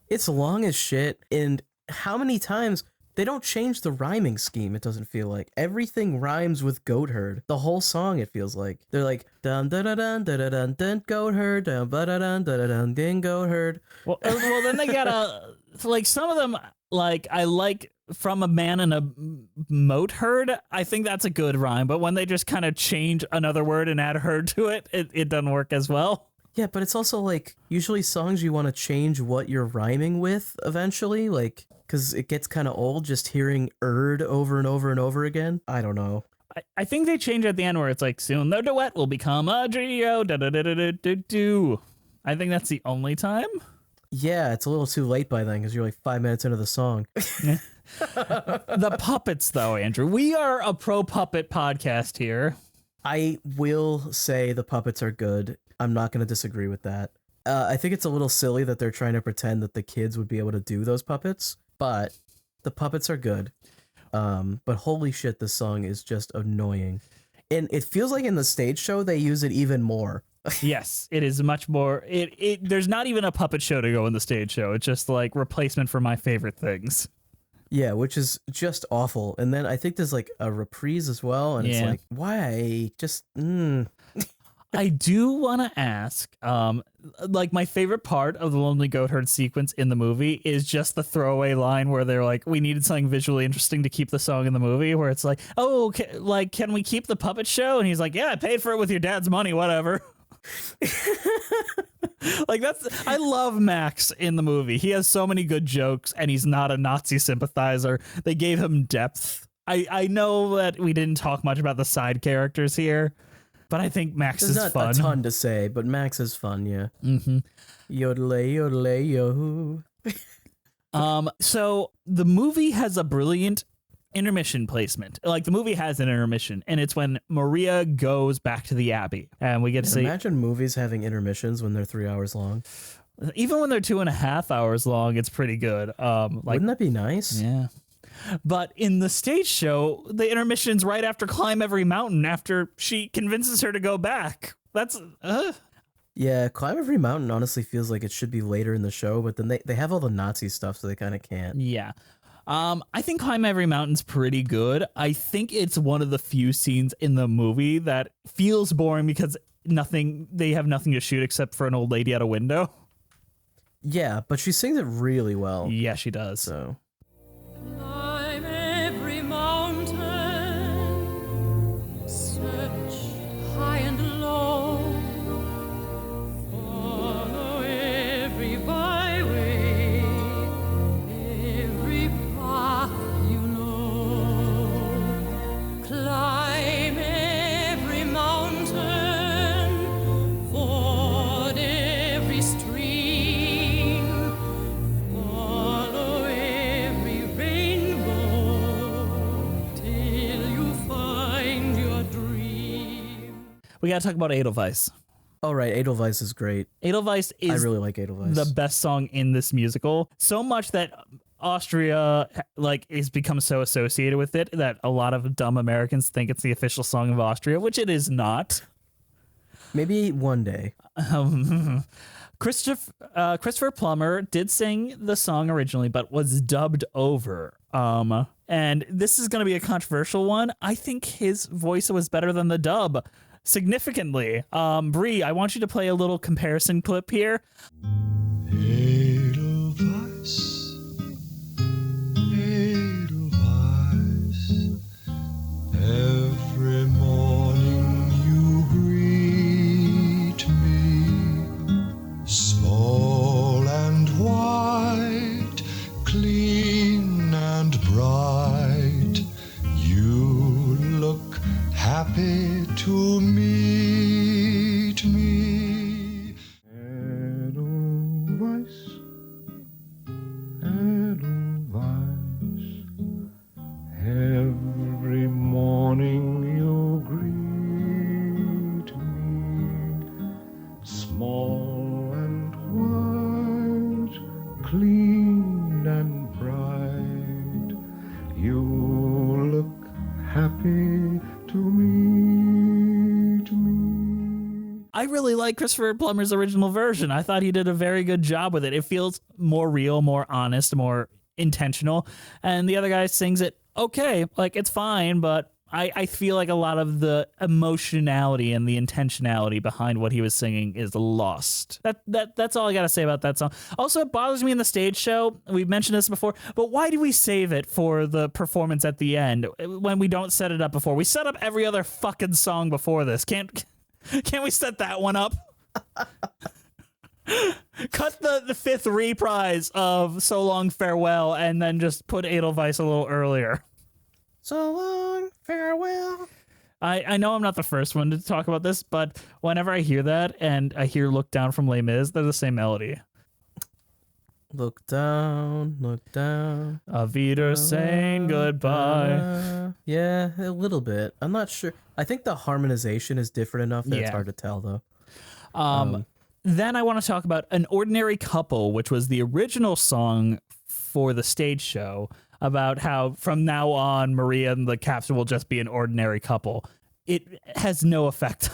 It's long as shit, and how many times they don't change the rhyming scheme, it doesn't feel like. Everything rhymes with goat herd. The whole song, it feels like. They're like, dun dun dun dun dun dun dun goat herd, dun dun dun dun dun dun goat herd. Well, then they gotta, some of them, I like From a Man in a Moat Herd. I think that's a good rhyme, but when they just kind of change another word and add herd to it, it doesn't work as well. Yeah, but it's also usually songs you want to change what you're rhyming with eventually, because it gets kind of old just hearing erd over and over and over again. I don't know. I think they change at the end where it's soon the duet will become a trio. Da-da-da-da-da-da-do. I think that's the only time. Yeah, it's a little too late by then because you're 5 minutes into the song. The puppets, though, Andrew. We are a pro puppet podcast here. I will say the puppets are good. I'm not going to disagree with that. I think it's a little silly that they're trying to pretend that the kids would be able to do those puppets, but the puppets are good. But holy shit, this song is just annoying. And it feels like in the stage show, they use it even more. Yes, it is much more. There's not even a puppet show to go in the stage show. It's just replacement for my favorite things. Yeah, which is just awful. And then I think there's like a reprise as well, and it's Yeah. like, why? Just I do want to ask, like my favorite part of the Lonely Goat Herd sequence in the movie is just the throwaway line where they're like, we needed something visually interesting to keep the song in the movie, where it's like, oh, can we keep the puppet show? And he's like, yeah, I paid for it with your dad's money, whatever. Like I love Max in the movie. He has so many good jokes and he's not a Nazi sympathizer. They gave him depth. I know that we didn't talk much about the side characters here, but I think Max there's is not fun. a ton to say, but Max is fun, yeah. Mm-hmm. Yodelay, yodelay, yo. So the movie has a brilliant intermission placement. Like the movie has an intermission, and it's when Maria goes back to the Abbey, and we get to see. Imagine movies having intermissions when they're 3 hours long. Even when they're 2.5 hours long, it's pretty good. Wouldn't that be nice? Yeah. But in the stage show, the intermission's right after Climb Every Mountain, after she convinces her to go back. That's Yeah, Climb Every Mountain honestly feels like it should be later in the show, but then they have all the Nazi stuff, so they kind of can't. Yeah. I think Climb Every Mountain's pretty good. I think it's one of the few scenes in the movie that feels boring because they have nothing to shoot except for an old lady at a window. Yeah, but she sings it really well. Yeah, she does. So Climb every mountain, search high and low, follow every byway, every path you know. Climb every mountain, ford every stream, follow every rainbow till you find your dream. We gotta talk about Edelweiss. all right, Edelweiss is great. Edelweiss I is really like Edelweiss. the best song in this musical. So much that Austria is become so associated with it that a lot of dumb Americans think it's the official song of Austria, which it is not. Maybe one day. Christopher Plummer did sing the song originally, but was dubbed over. And this is going to be a controversial one. I think his voice was better than the dub significantly. Bree, I want you to play a little comparison clip here. Edelweiss, Edelweiss, every morning you greet me, small and white, clean and bright, you look happy to meet me. Edelweiss, Edelweiss, every morning you greet me, small and white, clean and bright, you look happy to meet me. I really like Christopher Plummer's original version. I thought he did a very good job with it. It feels more real, more honest, more intentional. And the other guy sings it okay. Like, it's fine, but I feel like a lot of the emotionality and the intentionality behind what he was singing is lost. That's all I got to say about that song. Also, it bothers me in the stage show. We've mentioned this before, but why do we save it for the performance at the end when we don't set it up before? We set up every other fucking song before this. Can't we set that one up? Cut the fifth reprise of So Long Farewell and then just put Edelweiss a little earlier. So long, farewell. I know I'm not the first one to talk about this, but whenever I hear that and I hear Look Down from Les Mis, they're the same melody. Look down, look down. Auf Wiedersehen, goodbye. Yeah, a little bit. I'm not sure. I think the harmonization is different enough that it's Yeah. hard to tell, though. Then I want to talk about An Ordinary Couple, which was the original song for the stage show, about how from now on Maria and the captain will just be an ordinary couple. It has no effect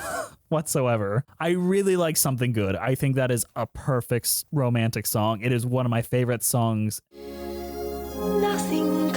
whatsoever. I really like Something Good. I think that is a perfect romantic song. It is one of my favorite songs. Nothing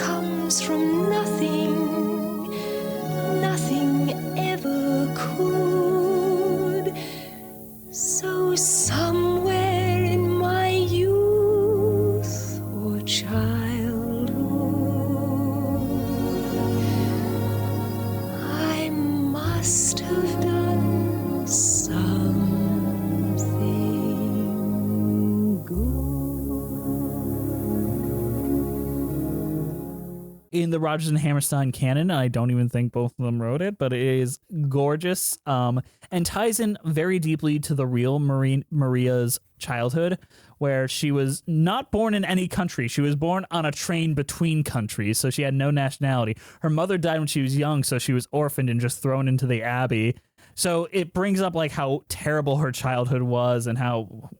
in the Rodgers and Hammerstein canon. I don't even think both of them wrote it, but it is gorgeous and ties in very deeply to the real Maria's childhood, where she was not born in any country. She was born on a train between countries, so she had no nationality. Her mother died when she was young, so she was orphaned and just thrown into the abbey. So it brings up like how terrible her childhood was and how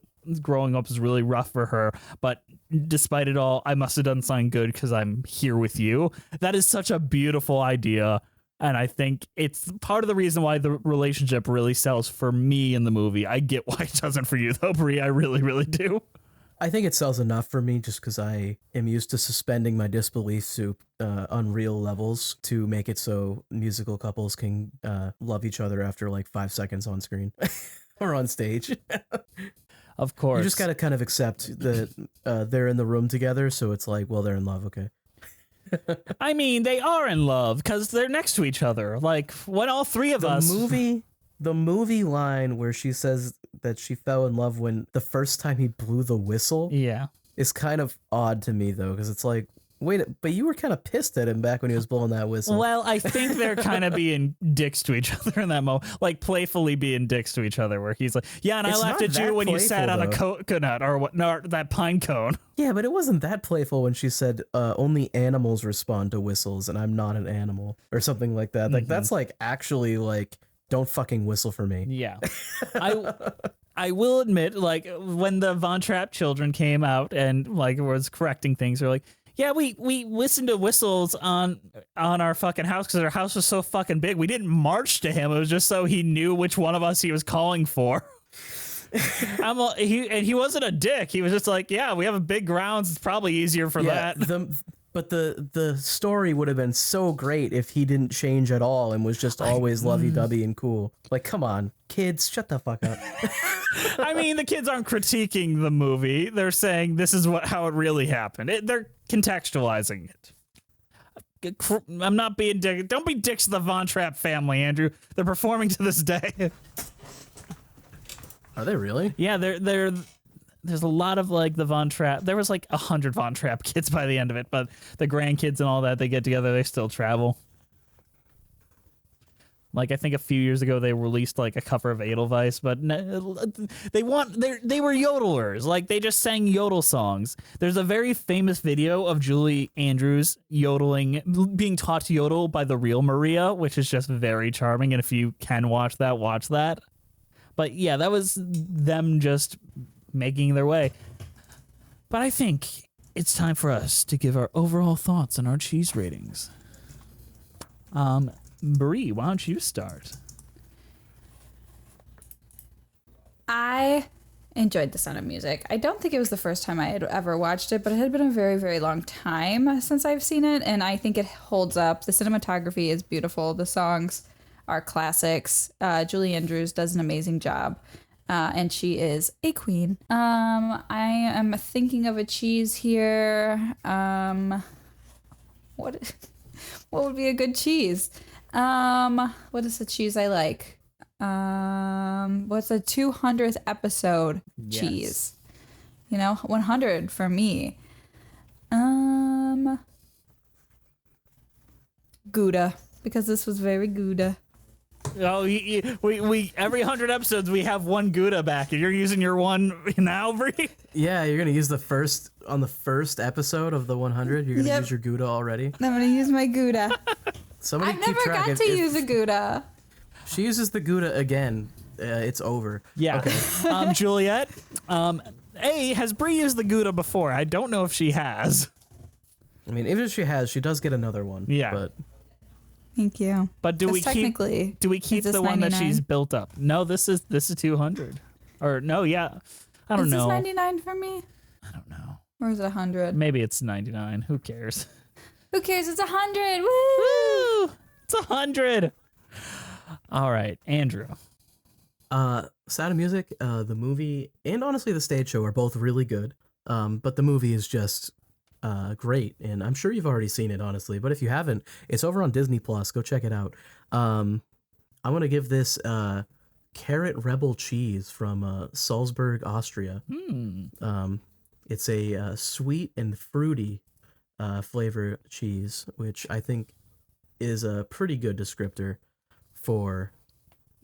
growing up was really rough for her. But despite it all, I must have done something good because I'm here with you. That is such a beautiful idea. And I think it's part of the reason why the relationship really sells for me in the movie. I get why it doesn't for you, though, Brie. I really, really do. I think it sells enough for me just because I am used to suspending my disbelief to unreal levels to make it so musical couples can love each other after like 5 seconds on screen or on stage. Of course. You just got to kind of accept that they're in the room together. So it's like, well, they're in love. Okay. I mean, they are in love because they're next to each other. Like when all three of us. The movie line where she says that she fell in love when the first time he blew the whistle Yeah. is kind of odd to me, though, because it's like, wait, but you were kind of pissed at him back when he was blowing that whistle. Well, I think they're kind of being dicks to each other in that moment, like playfully being dicks to each other, where he's like, yeah, and I It's laughed not at you that when you sat on a playful, coconut or what, no, that pine cone. Yeah, but it wasn't that playful when she said only animals respond to whistles and I'm not an animal or something like that. Like that's like actually like, don't fucking whistle for me. Yeah. I will admit, like, when the Von Trapp children came out and, like, was correcting things, they're like, yeah, we listened to whistles on our fucking house because our house was so fucking big. We didn't march to him. It was just so he knew which one of us he was calling for. He wasn't a dick. He was just like, yeah, we have a big grounds. It's probably easier for that. But the story would have been so great if he didn't change at all and was just always lovey-dovey and cool. Like, come on, kids, shut the fuck up. I mean, the kids aren't critiquing the movie. They're saying this is how it really happened. They're contextualizing it. I'm not being dick. Don't be dicks to the Von Trapp family, Andrew. They're performing to this day. Are they really? Yeah, there's a lot of like the Von Trapp. There was like 100 Von Trapp kids by the end of it, but the grandkids and all that, they get together, they still travel. Like I think a few years ago they released like a cover of Edelweiss, but they were yodelers. Like they just sang yodel songs. There's a very famous video of Julie Andrews yodeling, being taught to yodel by the real Maria, which is just very charming. And if you can watch that, watch that. But yeah, that was them just making their way. But I think it's time for us to give our overall thoughts on our cheese ratings. Brie, why don't you start? I enjoyed The Sound of Music. I don't think it was the first time I had ever watched it, but it had been a very, very long time since I've seen it, and I think it holds up. The cinematography is beautiful. The songs are classics. Julie Andrews does an amazing job. And she is a queen. I am thinking of a cheese here. What would be a good cheese? What is the cheese I like? What's the 200th episode cheese? You know, 100 for me. Gouda, because this was very Gouda. Oh, we every 100 episodes we have one Gouda back. You're using your one now, Brie? Yeah, you're gonna use the first episode of the 100. You're gonna use your Gouda already. I'm gonna use my Gouda. Somebody I've keep never track. got to use a Gouda. She uses the Gouda again. It's over. Yeah. Okay. Juliet. Has Brie used the Gouda before? I don't know if she has. I mean, even if she has, she does get another one. Yeah. But Thank you. But do we keep the one that she's built up? No, this is 200. Or no, yeah. I don't know. Is this 99 for me? I don't know. Or is it 100? Maybe it's 99. Who cares? Who cares? It's 100. Woo! It's 100. All right, Andrew. Sound of Music, the movie, and honestly the stage show are both really good. But the movie is just great, and I'm sure you've already seen it, honestly. But if you haven't, it's over on Disney Plus. Go check it out. I'm gonna give this carrot rebel cheese from Salzburg, Austria. It's a sweet and fruity flavor cheese, which I think is a pretty good descriptor for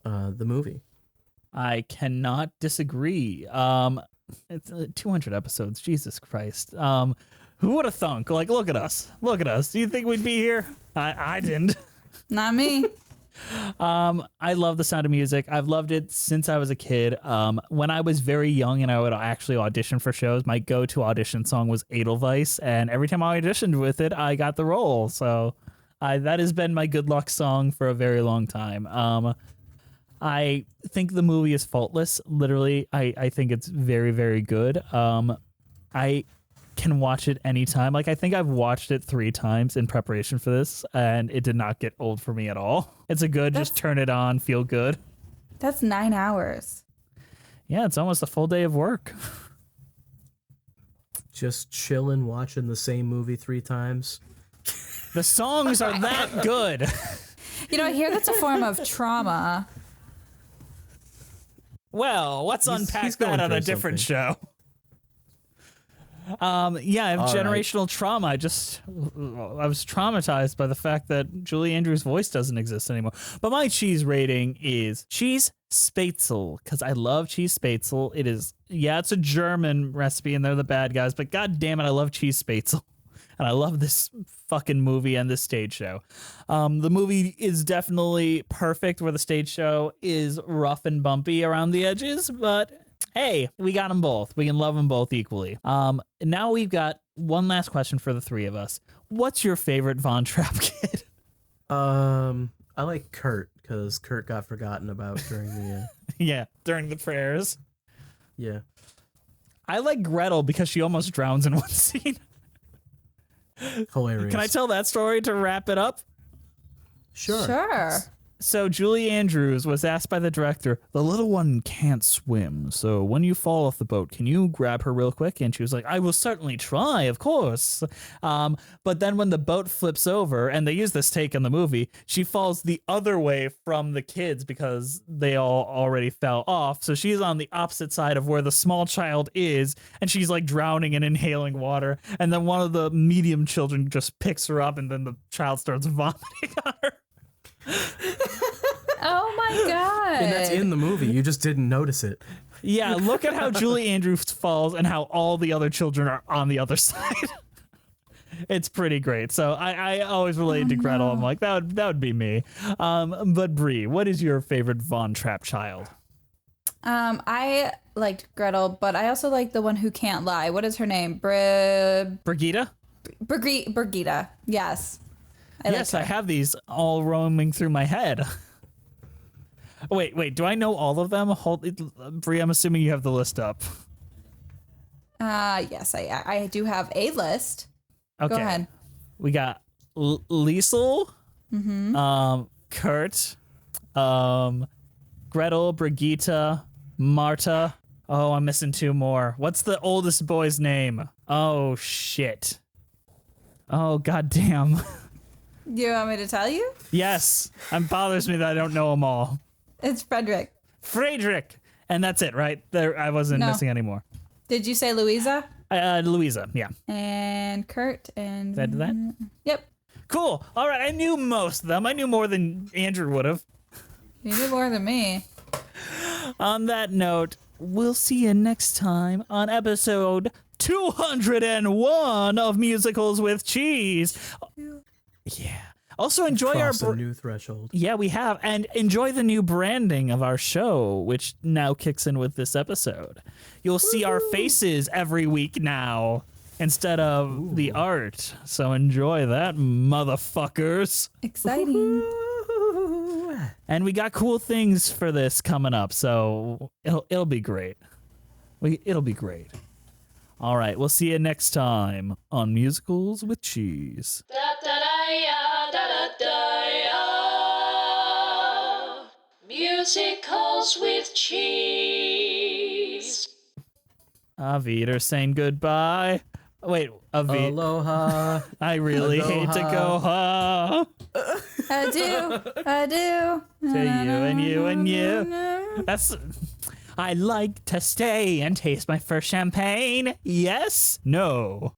the movie. I cannot disagree. It's 200 episodes. Jesus Christ. Who would have thunk? Like, look at us. Look at us. Do you think we'd be here? I didn't. Not me. I love the Sound of Music. I've loved it since I was a kid. When I was very young and I would actually audition for shows, my go-to audition song was Edelweiss, and every time I auditioned with it, I got the role. So that has been my good luck song for a very long time. I think the movie is faultless. Literally, I think it's very, very good. I can watch it anytime. Like, I think I've watched it 3 times in preparation for this, and it did not get old for me at all. It's a good, just turn it on, feel good. That's 9 hours. Yeah, it's almost a full day of work. Just chilling, watching the same movie 3 times. The songs are that good. You know, I hear that's a form of trauma. Well, let's unpack he's that going on a through different something. show. Yeah, I have All generational trauma. I was traumatized by the fact that Julie Andrews' voice doesn't exist anymore. But my cheese rating is cheese spätzle, because I love cheese spätzle. It is, it's a German recipe and they're the bad guys, but god damn it, I love cheese spätzle. And I love this fucking movie and this stage show. The movie is definitely perfect where the stage show is rough and bumpy around the edges, but hey, we got them both. We can love them both equally. Now we've got one last question for the 3 of us. What's your favorite Von Trapp kid? I like Kurt because Kurt got forgotten about during the. During the prayers. Yeah. I like Gretel because she almost drowns in one scene. Hilarious. Can I tell that story to wrap it up? Sure. So Julie Andrews was asked by the director, the little one can't swim, so when you fall off the boat, can you grab her real quick? And she was like, I will certainly try, of course. But then when the boat flips over, and they use this take in the movie, she falls the other way from the kids because they all already fell off. So she's on the opposite side of where the small child is, and she's like drowning and inhaling water. And then one of the medium children just picks her up, and then the child starts vomiting on her. Oh my god. And that's in the movie. You just didn't notice it. Yeah, look at how Julie Andrews falls and how all the other children are on the other side. It's pretty great. So I always relate to Gretel. I'm like, that would be me. But Brie, what is your favorite Von Trapp child? I liked Gretel, but I also like the one who can't lie. What is her name? Brigitte? Brigitte. Yes. I have these all roaming through my head. Wait, do I know all of them? Brie, I'm assuming you have the list up. Yes, I do have a list. Okay. Go ahead. We got Liesel, Kurt, Gretel, Brigitte, Marta. Oh, I'm missing 2 more. What's the oldest boy's name? Oh, shit. Oh, goddamn. You want me to tell you? Yes. It bothers me that I don't know them all. It's Frederick. Friedrich. And that's it, right? There, I wasn't missing any more. Did you say Louisa? Louisa, yeah. And Kurt and... Did I do that? Yep. Cool. All right, I knew most of them. I knew more than Andrew would have. You knew more than me. On that note, we'll see you next time on episode 201 of Musicals with Cheese. Yeah. Also enjoy Cross a new threshold. Yeah, we have. And enjoy the new branding of our show, which now kicks in with this episode. You'll see our faces every week now instead of the art. So enjoy that, motherfuckers. Exciting. And we got cool things for this coming up, so it'll be great. It'll be great. All right, we'll see you next time on Musicals with Cheese. Musicals with Cheese. Avita saying goodbye. Wait, Aloha. I really hate to go ha. I do. To you and you and you. That's... I like to stay and taste my first champagne. Yes? No.